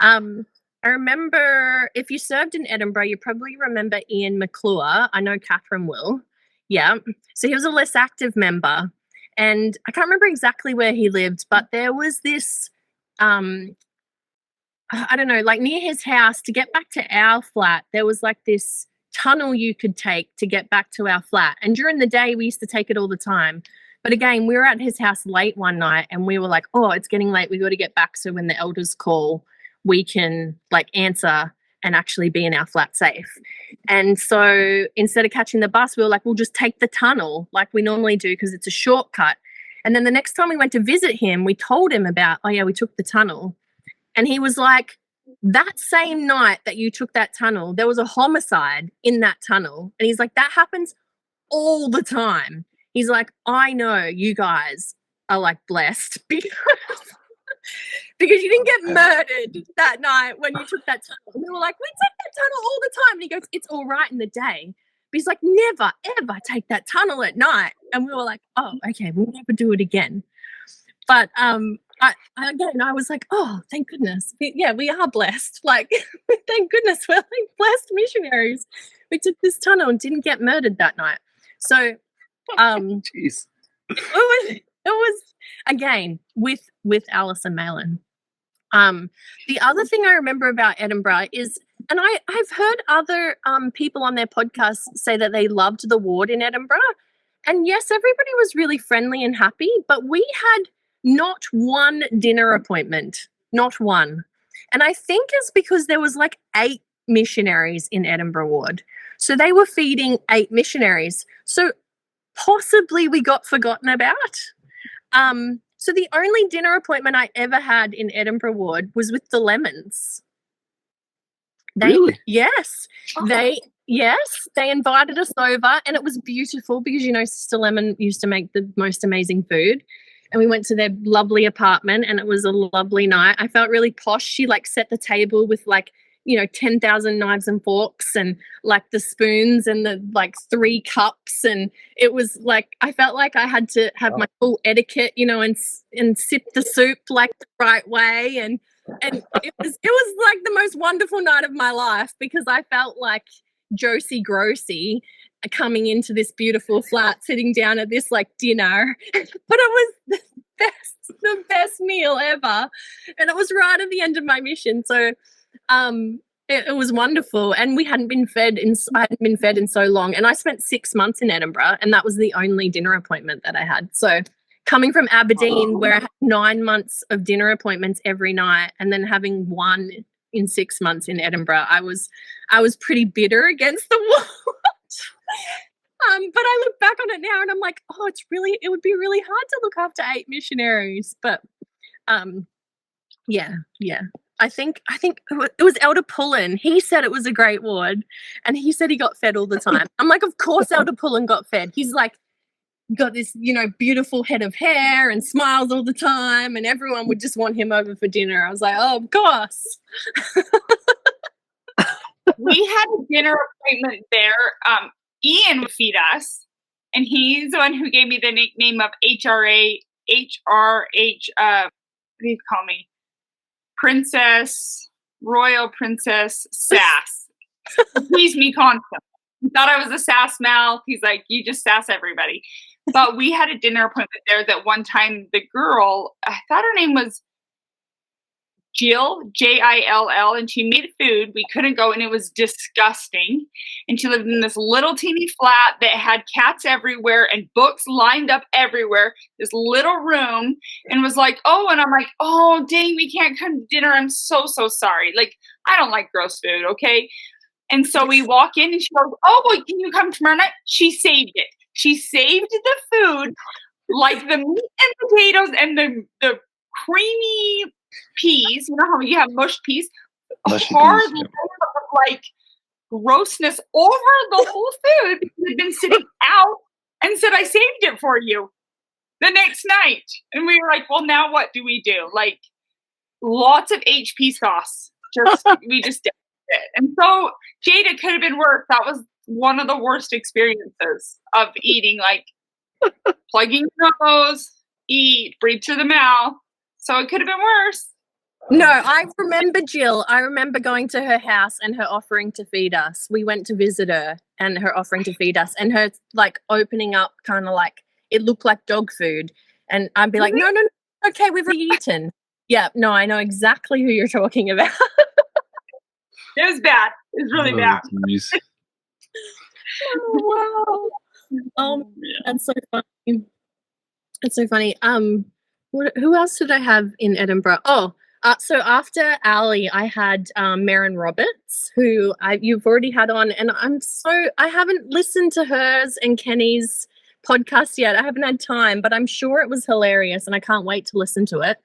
I remember if you served in Edinburgh, you probably remember Ian McClure. I know Catherine will. Yeah. So he was a less active member, and I can't remember exactly where he lived, but there was this, I don't know, like near his house to get back to our flat, there was like this tunnel you could take to get back to our flat. And during the day, we used to take it all the time. But again, we were at his house late one night and we were like, oh, it's getting late. We got to get back. So when the elders call, we can like answer and actually be in our flat safe. And so instead of catching the bus, we were like, we'll just take the tunnel like we normally do because it's a shortcut. And then the next time we went to visit him, we told him about, oh yeah, we took the tunnel. And he was like, that same night that you took that tunnel, there was a homicide in that tunnel. And he's like, that happens all the time. He's like, I know you guys are like blessed because you didn't get murdered that night when you took that tunnel. And we were like, we take that tunnel all the time. And he goes, it's all right in the day. But he's like, never, ever take that tunnel at night. And we were like, oh, okay, we'll never do it again. But I was like, oh, thank goodness. We are blessed. Like, thank goodness we're like blessed missionaries. We took this tunnel and didn't get murdered that night. So, Jeez. it was again with Alice and Malin. The other thing I remember about Edinburgh is, and I've heard other people on their podcasts say that they loved the ward in Edinburgh. And yes, everybody was really friendly and happy, but we had not one dinner appointment, not one. And I think it's because there was like 8 missionaries in Edinburgh ward. So they were feeding 8 missionaries. So possibly we got forgotten about. So the only dinner appointment I ever had in Edinburgh ward was with the Lemons. Really? Yes. They invited us over, and it was beautiful because, you know, Sister Lemon used to make the most amazing food. And we went to their lovely apartment, and it was a lovely night. I felt really posh. She like set the table with like, you know, 10,000 knives and forks and like the spoons and the like 3 cups. And it was like, I felt like I had to have my full etiquette, you know, and sip the soup like the right way. And it was like the most wonderful night of my life because I felt like Josie Grossi coming into this beautiful flat, sitting down at this like dinner. But it was the best meal ever. And it was right at the end of my mission. So it was wonderful, and I hadn't been fed in so long, and I spent 6 months in Edinburgh, and that was the only dinner appointment that I had. So coming from Aberdeen, where I had 9 months of dinner appointments every night, and then having one in 6 months in Edinburgh, I was pretty bitter against the world. But I look back on it now, and I'm like, oh, it would be really hard to look after 8 missionaries. But yeah. I think it was Elder Pullen. He said it was a great ward, and he said he got fed all the time. I'm like, of course Elder Pullen got fed. He's like got this, you know, beautiful head of hair and smiles all the time, and everyone would just want him over for dinner. I was like, oh, of course. We had a dinner appointment there. Ian would feed us, and he's the one who gave me the nickname of HRH, what do you call me? Royal Princess Sass. Pleased me constantly. He thought I was a sass mouth. He's like, you just sass everybody. But we had a dinner appointment there that one time the girl, I thought her name was Jill, Jill, and she made food. We couldn't go, and it was disgusting. And she lived in this little teeny flat that had cats everywhere and books lined up everywhere, this little room, and was like, oh, and I'm like, oh, dang, we can't come to dinner. I'm so sorry. Like, I don't like gross food, okay? And so we walk in, and she goes, oh, boy, can you come tomorrow night? She saved it. She saved the food, like the meat and potatoes and the creamy peas, you know how you have mushed peas, hard peas, like grossness over the whole food because it had been sitting out, and said, I saved it for you the next night. And we were like, well, now what do we do? Like, lots of HP sauce. We just did it. And so, Jade, it could have been worse. That was one of the worst experiences of eating, like plugging your nose, eat, breathe through the mouth. So it could have been worse. No, I remember Jill. I remember going to her house and her offering to feed us. We went to visit her and her offering to feed us, and her like opening up kind of like it looked like dog food. And I'd be like, no, okay, we've eaten. Yeah, no, I know exactly who you're talking about. It was bad. It was really bad. Oh, wow. That's so funny. That's so funny. Who else did I have in Edinburgh? Oh, So after Ali, I had Maren Roberts, who you've already had on, and I haven't listened to hers and Kenny's podcast yet. I haven't had time, but I'm sure it was hilarious, and I can't wait to listen to it.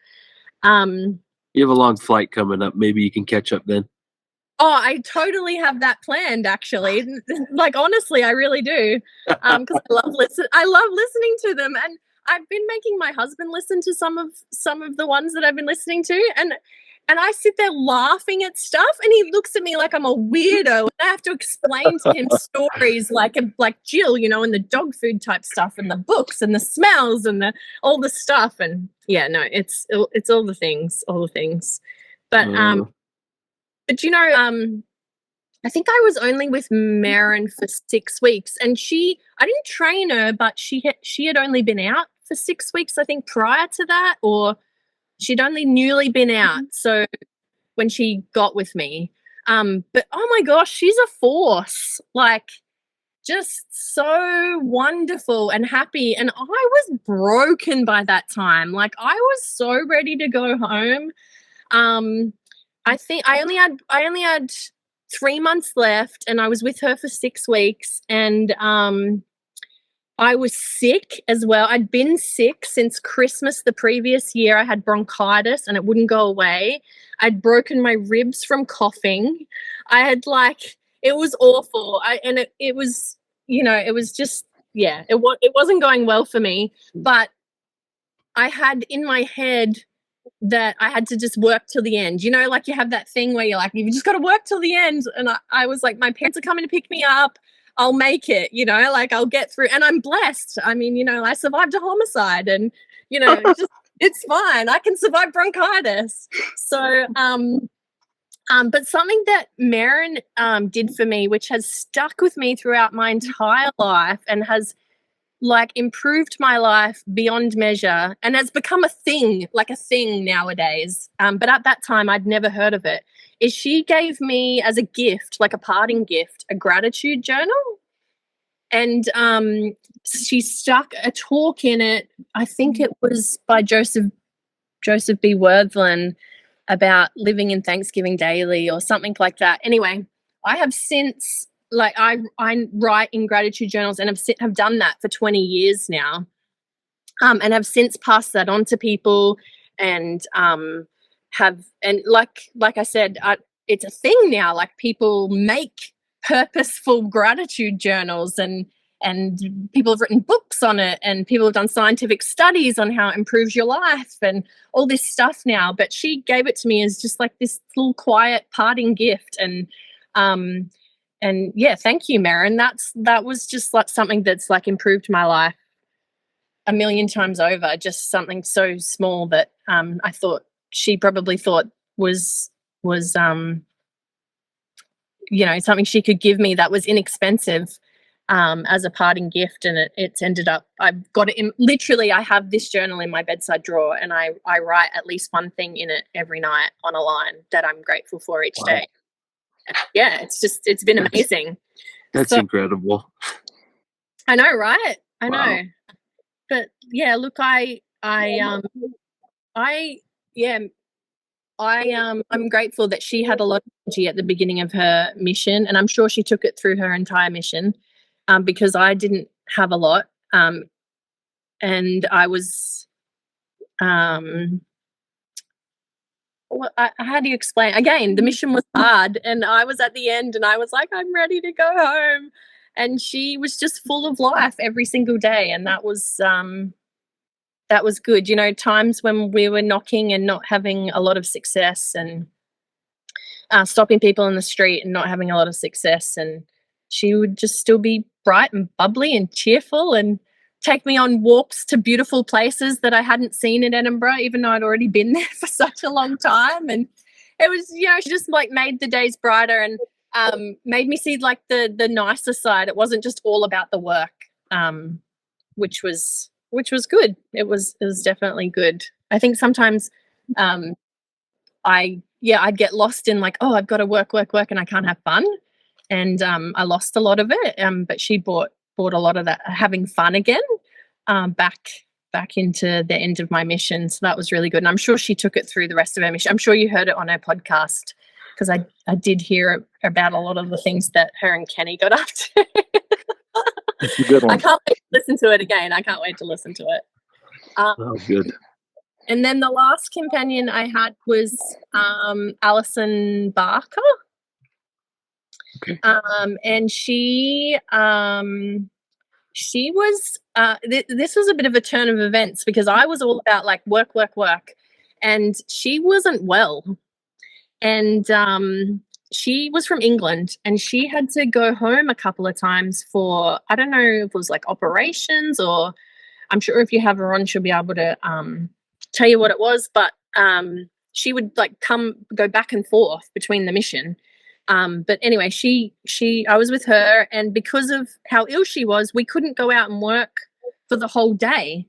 You have a long flight coming up. Maybe you can catch up then. Oh, I totally have that planned, actually. Like, honestly, I really do, because I love listening to them, and I've been making my husband listen to some of the ones that I've been listening to, and I sit there laughing at stuff, and he looks at me like I'm a weirdo, and I have to explain to him stories like Jill, and the dog food type stuff, and the books, and the smells, and all the stuff, and yeah, no, it's all the things, but But I think I was only with Maren for 6 weeks, and I didn't train her, but she had only been out for 6 weeks, I think, prior to that, or she'd only newly been out. So when she got with me, but oh my gosh, she's a force, like just so wonderful and happy. And I was broken by that time. Like I was so ready to go home. I think I only had 3 months left, and I was with her for 6 weeks, and I was sick as well. I'd been sick since Christmas the previous year. I had bronchitis and it wouldn't go away. I'd broken my ribs from coughing. I had it was awful. It was, it was just, yeah, it wasn't going well for me, but I had in my head that I had to just work till the end. You have that thing where you're like, you've just got to work till the end. And I was like, my parents are coming to pick me up. I'll make it, I'll get through. And I'm blessed. I mean, I survived a homicide, and, it's fine. I can survive bronchitis. So, but something that Maren did for me, which has stuck with me throughout my entire life and has improved my life beyond measure and has become a thing nowadays. But at that time, I'd never heard of it, is she gave me as a gift, like a parting gift, a gratitude journal. And she stuck a talk in it. I think it was by Joseph B. Worthland about living in Thanksgiving daily or something like that. Anyway, I have since... I write in gratitude journals and have done that for 20 years now, and have since passed that on to people, and like I said, it's a thing now. Like people make purposeful gratitude journals, and people have written books on it, and people have done scientific studies on how it improves your life and all this stuff now. But she gave it to me as just like this little quiet parting gift, and yeah, thank you, Maren. That was just like something that's improved my life a million times over. Just something so small that I thought she probably thought was something she could give me that was inexpensive as a parting gift, and it's ended up. I've got it in, literally. I have this journal in my bedside drawer, and I write at least one thing in it every night on a line that I'm grateful for each day. Yeah, it's been amazing. That's incredible. I know, right? I know. But yeah, look, I'm grateful that she had a lot of energy at the beginning of her mission, and I'm sure she took it through her entire mission, because I didn't have a lot, and I was how do you explain? Again, the mission was hard, and I was at the end, and I was like, I'm ready to go home. And she was just full of life every single day, and that was good. Times when we were knocking and not having a lot of success, and stopping people in the street and not having a lot of success, and she would just still be bright and bubbly and cheerful, and take me on walks to beautiful places that I hadn't seen in Edinburgh, even though I'd already been there for such a long time. And it was, she just made the days brighter, and made me see the nicer side. It wasn't just all about the work, which was good. It was definitely good. I think sometimes I'd get lost in I've got to work, and I can't have fun. And I lost a lot of it. But she brought a lot of that having fun again back back into the end of my mission. So that was really good. And I'm sure she took it through the rest of her mission. I'm sure you heard it on her podcast, because I did hear about a lot of the things that her and Kenny got up to. It's a good one. I can't wait to listen to it again. Oh, good. And then the last companion I had was Alison Barker. Okay. And she was this was a bit of a turn of events, because I was all about like work, and she wasn't well. And she was from England, and she had to go home a couple of times for, I don't know if it was like operations, or I'm sure if you have her on, she'll be able to tell you what it was. But she would like go back and forth between the mission. But anyway, I was with her, and because of how ill she was, we couldn't go out and work for the whole day.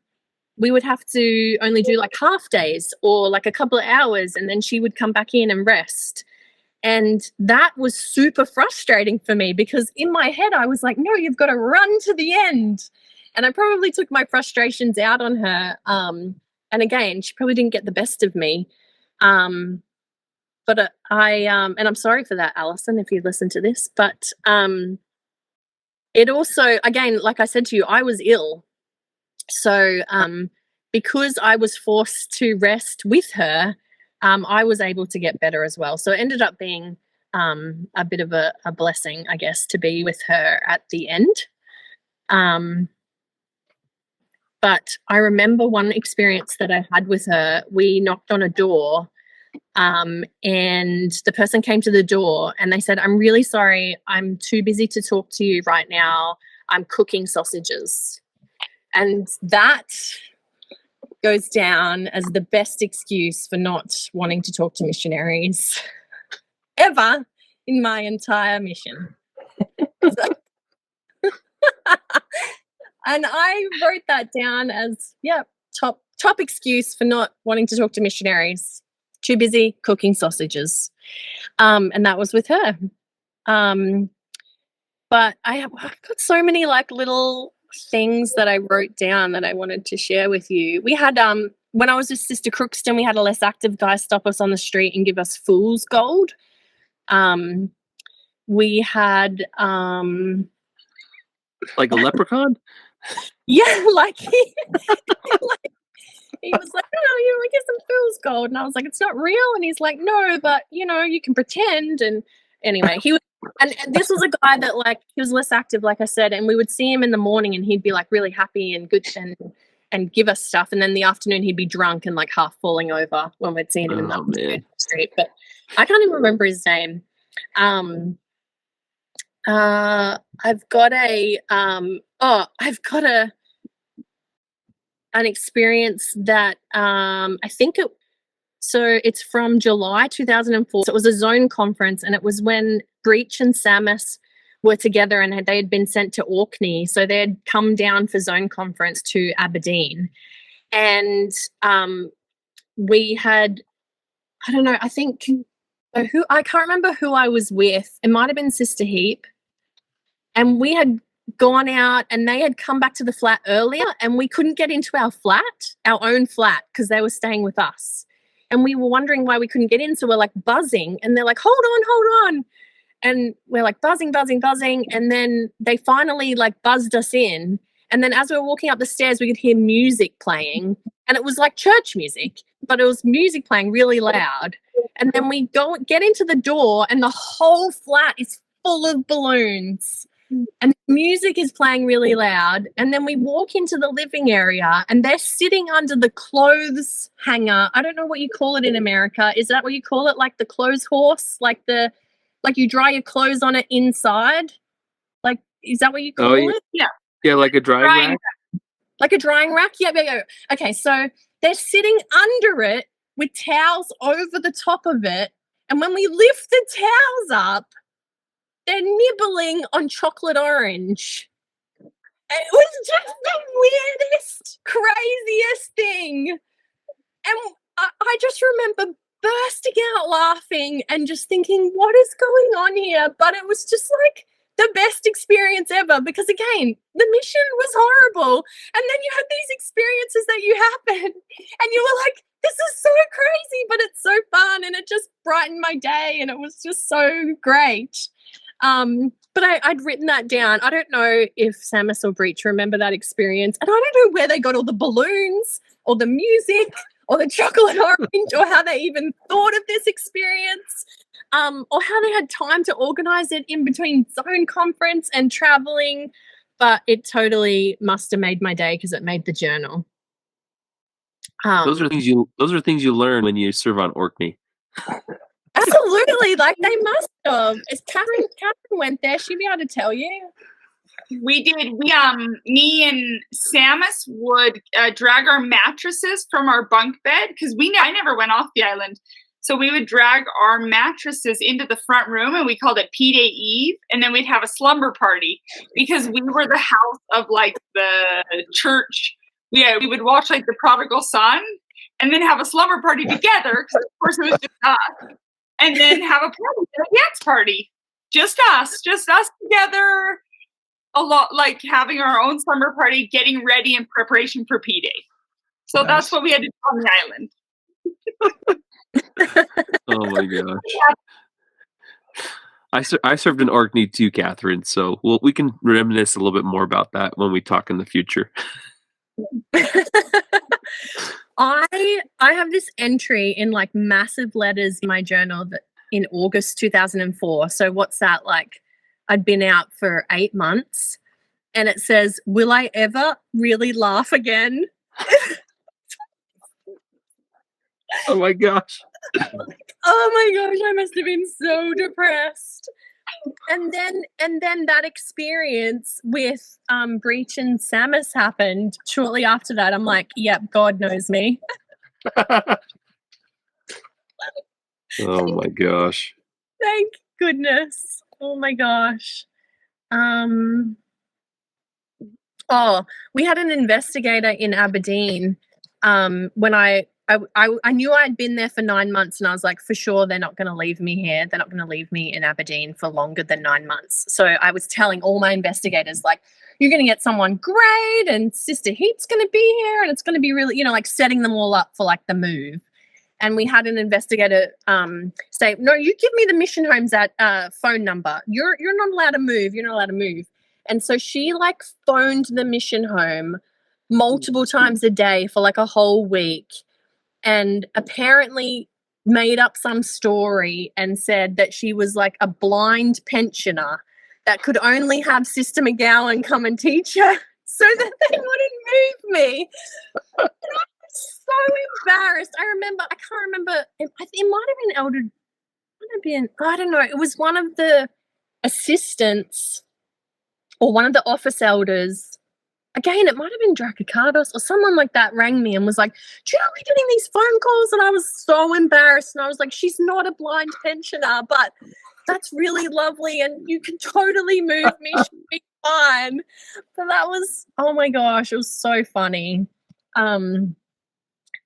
We would have to only do like half days or like a couple of hours, and then she would come back in and rest. And that was super frustrating for me, because in my head I was like, no, you've got to run to the end. And I probably took my frustrations out on her. And again, she probably didn't get the best of me. But and I'm sorry for that, Alison, if you listen to this. But it also, again, like I said to you, I was ill. So because I was forced to rest with her, I was able to get better as well. So it ended up being a bit of a blessing, I guess, to be with her at the end. But I remember one experience that I had with her. We knocked on a door, and the person came to the door and they said, I'm really sorry, I'm too busy to talk to you right now. I'm cooking sausages. And that goes down as the best excuse for not wanting to talk to missionaries ever in my entire mission. And I wrote that down as, top excuse for not wanting to talk to missionaries. Too busy cooking sausages. And that was with her. But I've got so many like little things that I wrote down that I wanted to share with you. We had when I was with Sister Crookston, we had a less active guy stop us on the street and give us fool's gold. We had like a leprechaun. Yeah, like he was like, oh, we get some fool's gold, and I was like, it's not real, and he's like, no, but you can pretend. And anyway, he was. And this was a guy that, like, he was less active, like I said, and we would see him in the morning and he'd be, like, really happy and good and give us stuff. And then in the afternoon he'd be drunk and, like, half falling over when we'd seen him in the street. But I can't even remember his name. I've got an experience that I think it's from July 2004. So it was a zone conference, and it was when Breach and Samus were together, and they had been sent to Orkney. So they had come down for zone conference to Aberdeen. And we had, I don't know, I can't remember who I was with. It might have been Sister Heap. And we had gone out, and they had come back to the flat earlier, and we couldn't get into our own flat, because they were staying with us. And we were wondering why we couldn't get in. So we're like buzzing, and they're like, hold on. And we're like buzzing. And then they finally like buzzed us in. And then as we were walking up the stairs, we could hear music playing, and it was like church music, but it was music playing really loud. And then we get into the door, and the whole flat is full of balloons. And the music is playing really loud. And then we walk into the living area, and they're sitting under the clothes hanger. I don't know what you call it in America. Is that what you call it? Like the clothes horse? Like you dry your clothes on it inside? Like, is that what you call it? Yeah. Yeah, like a drying rack? Like a drying rack? Yeah. Okay, so they're sitting under it with towels over the top of it. And when we lift the towels up, they're nibbling on chocolate orange. It was just the weirdest, craziest thing. And I just remember bursting out laughing and just thinking, what is going on here? But it was just like the best experience ever, because again, the mission was horrible, and then you had these experiences that you happen, and you were like, this is so crazy, but it's so fun, and it just brightened my day, and it was just so great. But I'd written that down. I don't know if Samus or Breach remember that experience, and I don't know where they got all the balloons or the music or the chocolate orange, or how they even thought of this experience, or how they had time to organize it in between zone conference and traveling. But it totally must have made my day, because it made the journal. Those are things you learn when you serve on Orkney. Absolutely, like they must have. If Catherine went there, she'd be able to tell you. We did. Me and Samus would drag our mattresses from our bunk bed, because I never went off the island. So we would drag our mattresses into the front room, and we called it P-Day Eve. And then we'd have a slumber party, because we were the house of like the church. Yeah, we would watch like the Prodigal Son, and then have a slumber party together, because of course it was just us. And then have a party, a dance party. Just us together. A lot, like having our own summer party, getting ready in preparation for P-Day. So nice. That's what we had to do on the island. Oh my gosh. I served in Orkney too, Catherine, so we can reminisce a little bit more about that when we talk in the future. I have this entry in like massive letters in my journal that in August 2004. So what's that like? I'd been out for 8 months, and it says, "Will I ever really laugh again?" Oh my gosh. Oh my gosh, I must have been so depressed. And then that experience with Breach and Samus happened shortly after that. I'm like, yep, God knows me. Oh my gosh. Thank goodness. Oh my gosh. We had an investigator in Aberdeen when I knew I'd been there for 9 months, and I was like, for sure, they're not going to leave me here. They're not going to leave me in Aberdeen for longer than 9 months. So I was telling all my investigators, like, you're going to get someone great, and Sister Heat's going to be here, and it's going to be really, like setting them all up for like the move. And we had an investigator say, no, you give me the mission home's phone number. You're not allowed to move. You're not allowed to move. And so she like phoned the mission home multiple times a day for like a whole week, and apparently made up some story and said that she was like a blind pensioner that could only have Sister McGowan come and teach her so that they wouldn't move me. So embarrassed. I can't remember. It might have been I don't know. It was one of the assistants or one of the office elders. Again, it might have been Dracocardos or someone like that rang me and was like, do you know we're getting these phone calls? And I was so embarrassed. And I was like, she's not a blind pensioner, but that's really lovely. And you can totally move me. She'll be fine. But that was, oh my gosh, it was so funny.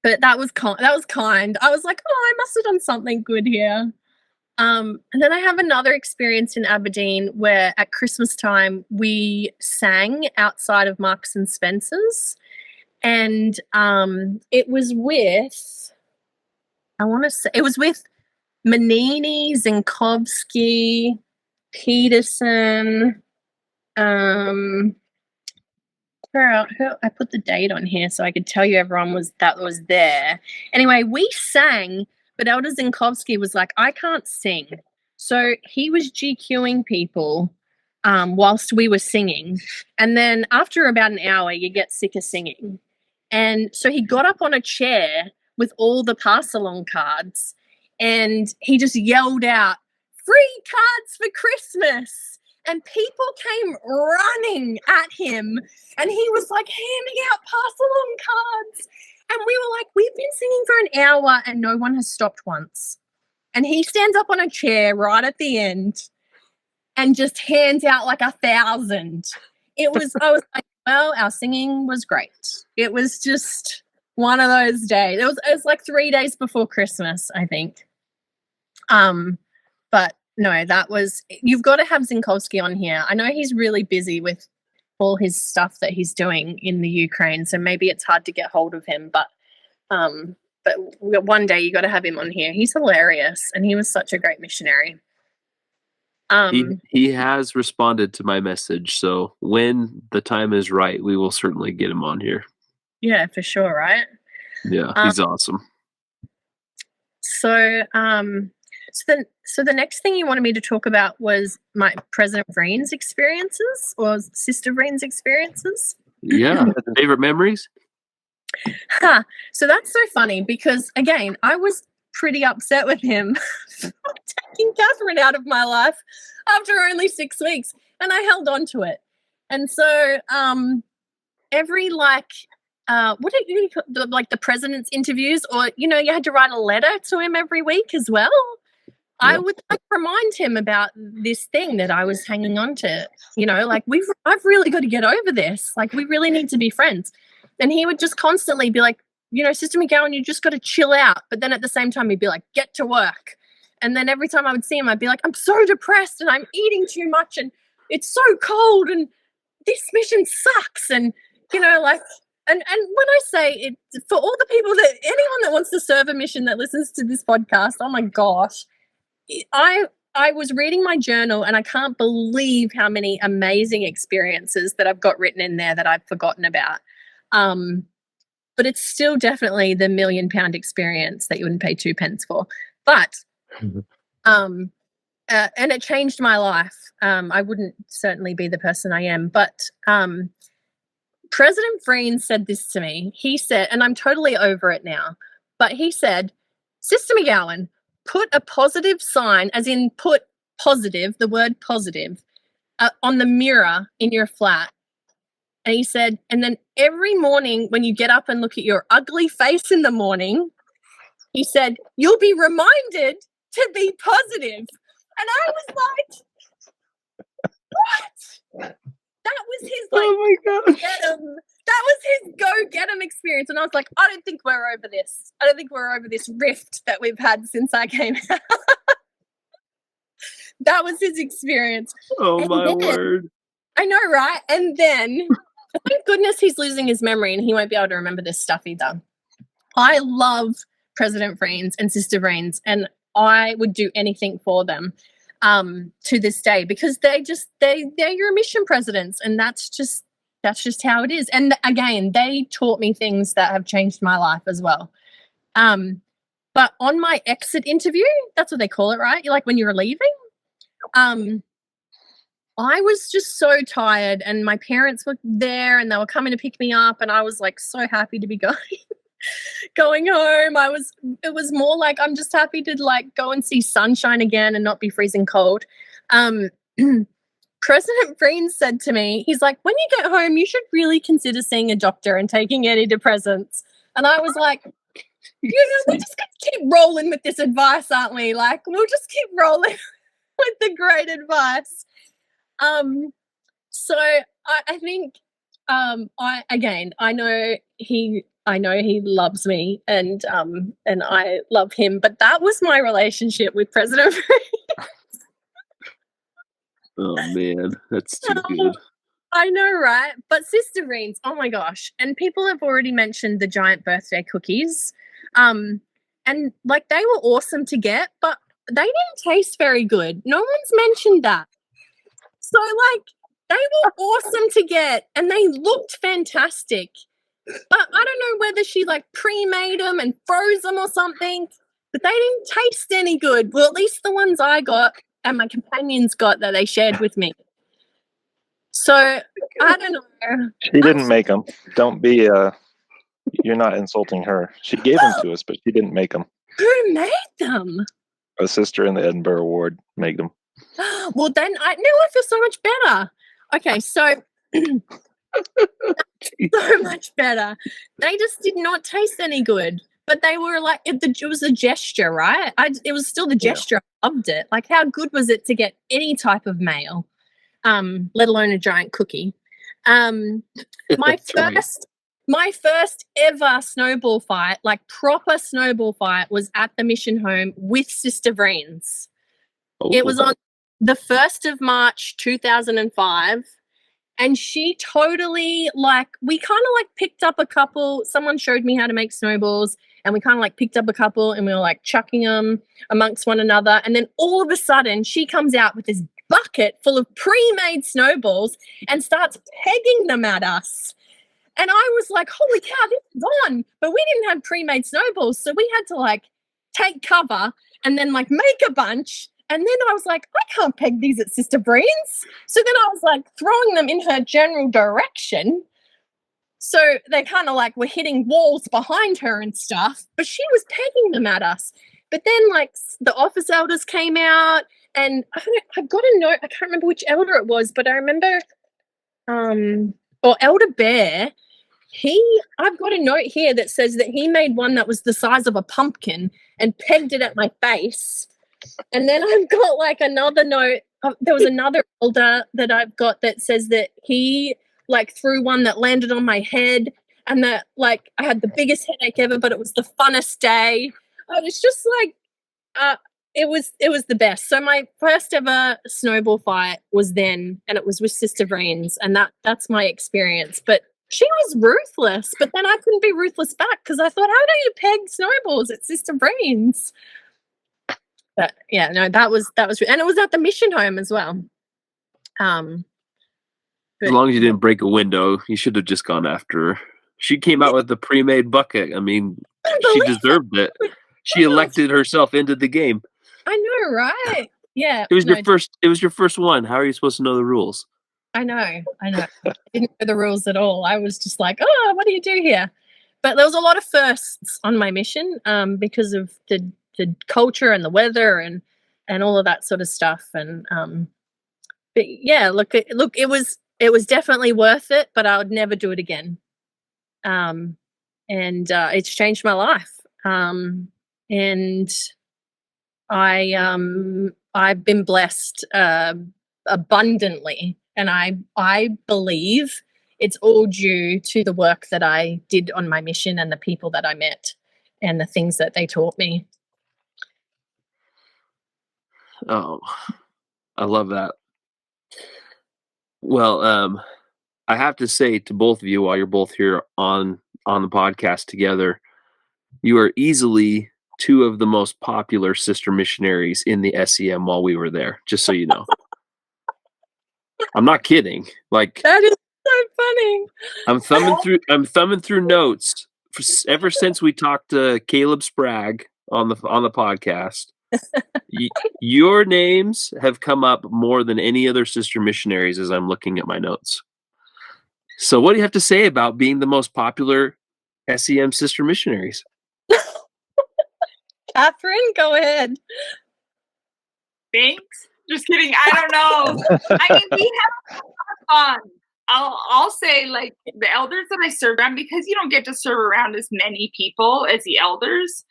But that was kind. I was like, oh, I must have done something good here. And then I have another experience in Aberdeen where at Christmas time we sang outside of Marks and Spencer's, and it was with, it was with Manini, Zinkovsky, Peterson, I put the date on here so I could tell you everyone was there. Anyway, we sang, but Elder Zinkovsky was like, I can't sing. So he was GQing people whilst we were singing. And then after about an hour, you get sick of singing. And so he got up on a chair with all the pass-along cards, and he just yelled out, free cards for Christmas. And people came running at him, and he was like handing out pass-along cards. And we were like, we've been singing for an hour and no one has stopped once. And he stands up on a chair right at the end and just hands out like 1,000. I was like, well, our singing was great. It was just one of those days. It was like 3 days before Christmas, I think. But No, you've got to have Zinkowski on here. I know he's really busy with all his stuff that he's doing in the Ukraine, so maybe it's hard to get hold of him, but one day you got to have him on here. He's hilarious, and he was such a great missionary. He has responded to my message, so when the time is right, we will certainly get him on here. Yeah, for sure, right? Yeah, he's awesome. So the next thing you wanted me to talk about was my President Vriens experiences, or Sister Vriens experiences. Yeah, favorite memories? So that's so funny because, again, I was pretty upset with him for taking Catherine out of my life after only 6 weeks, and I held on to it. And so every what do you call, the president's interviews, or you had to write a letter to him every week as well. Yep. I would remind him about this thing that I was hanging on to. I've really got to get over this. Like, we really need to be friends. And he would just constantly be like, Sister McGowan, you just got to chill out. But then at the same time, he'd be like, get to work. And then every time I would see him, I'd be like, I'm so depressed and I'm eating too much and it's so cold and this mission sucks. And, and when I say it, for all the people anyone that wants to serve a mission that listens to this podcast, oh my gosh, I was reading my journal and I can't believe how many amazing experiences that I've got written in there that I've forgotten about. But it's still definitely the £1 million experience that you wouldn't pay 2 pence for. But, and it changed my life. I wouldn't certainly be the person I am. But President Vriens said this to me. He said, and I'm totally over it now, but he said, Sister McGowan, put a positive sign, as in put positive, the word positive, on the mirror in your flat. And he said, and then every morning when you get up and look at your ugly face in the morning, he said, you'll be reminded to be positive. And I was like, what? That was his, oh my gosh. That was his go get him experience. And I was like, I don't think we're over this. I don't think we're over this rift that we've had since I came out. That was his experience. Oh, my word. I know, right? And then, thank goodness he's losing his memory and he won't be able to remember this stuff either. I love President Vriens and Sister Vriens, and I would do anything for them to this day, because they're your mission presidents, and that's just how it is. And again, they taught me things that have changed my life as well. But on my exit interview, that's what they call it, right? Like when you're leaving. I was just so tired, and my parents were there and they were coming to pick me up, and I was like so happy to be going home. It was more like I'm just happy to like go and see sunshine again and not be freezing cold. President Vriens said to me, he's like, when you get home, you should really consider seeing a doctor and taking antidepressants. And I was like, we're just going to keep rolling with this advice, aren't we? Like, we'll just keep rolling with the great advice. So I think, I know he loves me and I love him, but that was my relationship with President Vriens. Oh man, that's too good. I know, right? But Sister Vriens, oh my gosh. And people have already mentioned the giant birthday cookies. And like they were awesome to get, but they didn't taste very good. No one's mentioned that. So like they were awesome to get and they looked fantastic. But I don't know whether she like pre-made them and froze them or something, but they didn't taste any good. Well, at least the ones I got and my companions got that they shared with me. So I don't know. She didn't make them. Don't be you're not insulting her. She gave them to us, but she didn't make them. Who made them? A sister in the Edinburgh Ward made them. Well, then I feel so much better. Okay, so so much better. They just did not taste any good, but they were like it was a gesture, right? It was still the gesture. Yeah. I loved it. Like, how good was it to get any type of mail, let alone a giant cookie? My first ever snowball fight, like proper snowball fight, was at the mission home with Sister Vriens. It was on the 1st of March 2005. And she totally, like, we kind of like picked up a couple. Someone showed me how to make snowballs, and we kind of like picked up a couple and we were like chucking them amongst one another. And then all of a sudden she comes out with this bucket full of pre-made snowballs and starts pegging them at us. And I was like, holy cow, this is on. But we didn't have pre-made snowballs. So we had to like take cover and then like make a bunch. And then I was like, I can't peg these at Sister Vriens. So then I was like throwing them in her general direction. So they kind of like were hitting walls behind her and stuff, but she was pegging them at us. But then like the office elders came out, and I got a note. I can't remember which elder it was, but I remember, or Elder Bear. I've got a note here that says that he made one that was the size of a pumpkin and pegged it at my face. And then I've got like another note. There was another elder that I've got that says that he like threw one that landed on my head, and that like I had the biggest headache ever, but it was the funnest day. It's just like it was the best. So my first ever snowball fight was then, and it was with Sister Vriens, and that's my experience. But she was ruthless, but then I couldn't be ruthless back because I thought, how do you peg snowballs at Sister Vriens? But yeah, no, that was, and it was at the mission home as well. As long as you didn't break a window, you should have just gone after her. She came out with the pre-made bucket. I mean, she deserved it. She elected herself into the game. I know, right? Yeah. It was your first. It was your first one. How are you supposed to know the rules? I know. I didn't know the rules at all. I was just like, oh, what do you do here? But there was a lot of firsts on my mission because of the culture and the weather and all of that sort of stuff. And but yeah, look, it was definitely worth it, but I would never do it again. And it's changed my life. And I've been blessed abundantly, and I believe it's all due to the work that I did on my mission and the people that I met and the things that they taught me. Oh, I love that. Well, I have to say to both of you, while you're both here on the podcast together, you are easily two of the most popular sister missionaries in the S.E.M while we were there, just so you know. I'm not kidding. Like, that is so funny. I'm thumbing through notes ever since we talked to Caleb Spragg on the podcast. Your names have come up more than any other sister missionaries as I'm looking at my notes. So what do you have to say about being the most popular S.E.M sister missionaries? Catherine, go ahead. Thanks. Just kidding. I don't know. I mean, we have a lot of fun. I'll say, like, the elders that I serve around, because you don't get to serve around as many people as the elders.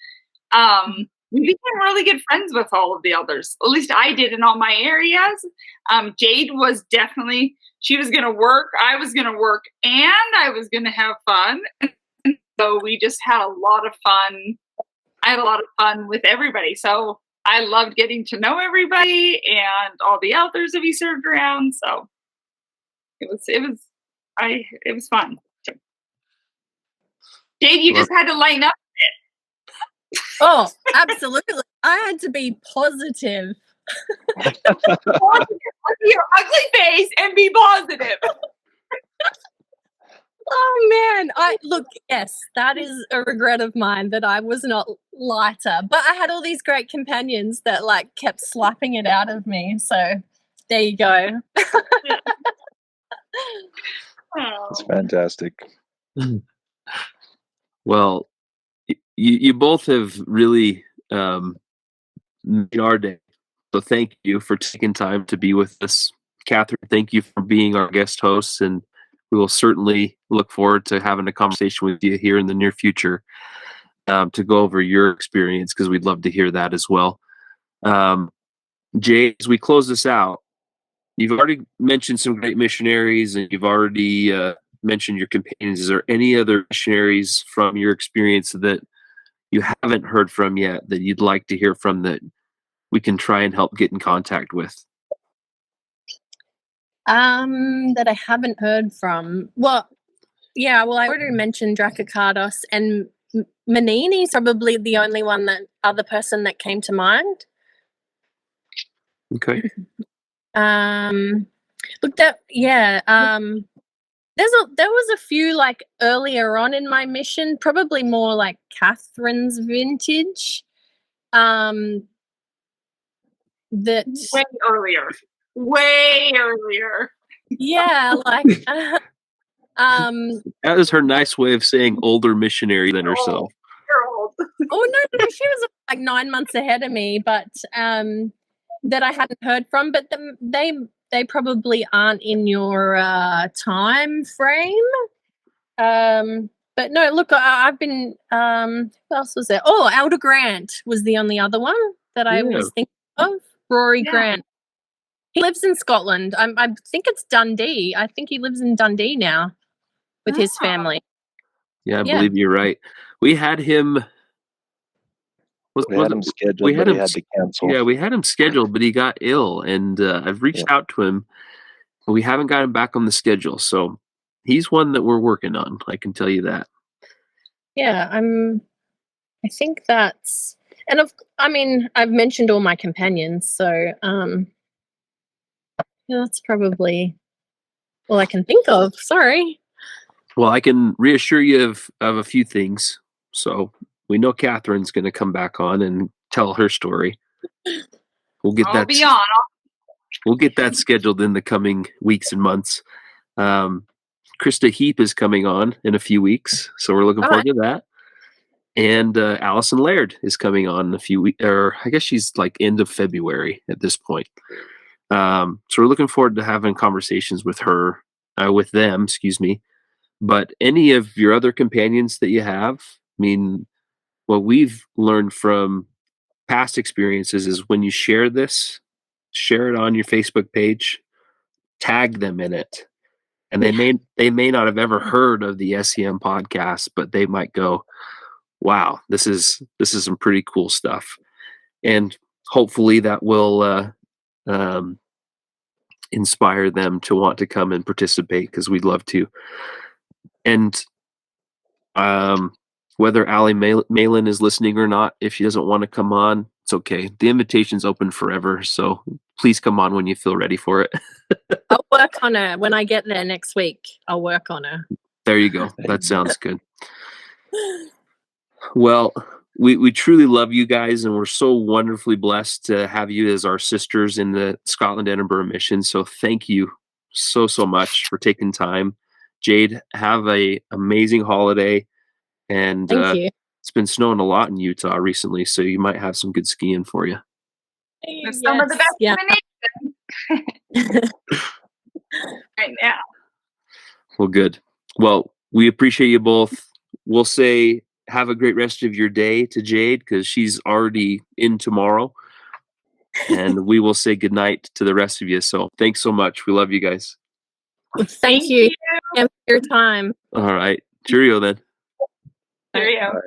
We became really good friends with all of the elders. At least I did in all my areas. Jade was definitely, she was going to work, I was going to work, and I was going to have fun. So we just had a lot of fun. I had a lot of fun with everybody. So I loved getting to know everybody and all the elders that we served around. So it was fun. Jade, you just had to lighten up. Oh, absolutely. I had to be positive. Look at your ugly face and be positive. Oh man, yes, that is a regret of mine that I was not lighter. But I had all these great companions that like kept slapping it out of me. So there you go. That's fantastic. Well, you both have really made our day. So thank you for taking time to be with us. Catherine, thank you for being our guest host, and we will certainly look forward to having a conversation with you here in the near future to go over your experience, because we'd love to hear that as well. Jay, as we close this out, you've already mentioned some great missionaries, and you've already mentioned your companions. Is there any other missionaries from your experience that you haven't heard from yet that you'd like to hear from, that we can try and help get in contact with? That I haven't heard from. Well, yeah, well, I already mentioned Dracocardos, and Manini's probably the only other person that came to mind. Okay. Look, there was a few like earlier on in my mission, probably more like Catherine's vintage. That way earlier. Yeah, like that was her nice way of saying older missionary than herself. You're old. Oh no, she was like 9 months ahead of me, but that I hadn't heard from. But they probably aren't in your time frame. But no, look, I've been. Who else was there? Oh, Elder Grant was the only other one that I was thinking of. Rory Grant. He lives in Scotland. I think it's Dundee. I think he lives in Dundee now with his family. Yeah, I believe you're right. We had him. We had him scheduled, but he had to cancel. Yeah, we had him scheduled, but he got ill, and I've reached out to him. But we haven't got him back on the schedule, so he's one that we're working on. I can tell you that. Yeah, I think that's, and I've mentioned all my companions, so that's probably all I can think of. Sorry. Well, I can reassure you of a few things. So we know Catherine's going to come back on and tell her story. We'll get that. We'll get that scheduled in the coming weeks and months. Krista Heap is coming on in a few weeks, so we're looking forward to that. And Alison Laird is coming on in a few weeks, or I guess she's like end of February at this point. So we're looking forward to having conversations with her, with them, excuse me. But any of your other companions that you have, I mean, what we've learned from past experiences is when you share this, share it on your Facebook page, tag them in it. And they may not have ever heard of the S.E.M podcast, but they might go, wow, this is some pretty cool stuff. And hopefully that will inspire them to want to come and participate, because we'd love to. And whether Allie Malin is listening or not, if she doesn't want to come on, it's okay. The invitation's open forever, so please come on when you feel ready for it. I'll work on her when I get there next week. I'll work on her. There you go. That sounds good. Well, we truly love you guys, and we're so wonderfully blessed to have you as our sisters in the Scotland Edinburgh Mission. So thank you so much for taking time. Jade, have a amazing holiday. And thank you. It's been snowing a lot in Utah recently, so you might have some good skiing for you. Some of the best in the nation right now. Well, good. Well, we appreciate you both. We'll say have a great rest of your day to Jade, because she's already in tomorrow. And we will say goodnight to the rest of you. So thanks so much. We love you guys. Thank you for your time. All right. Cheerio then. Cheerio.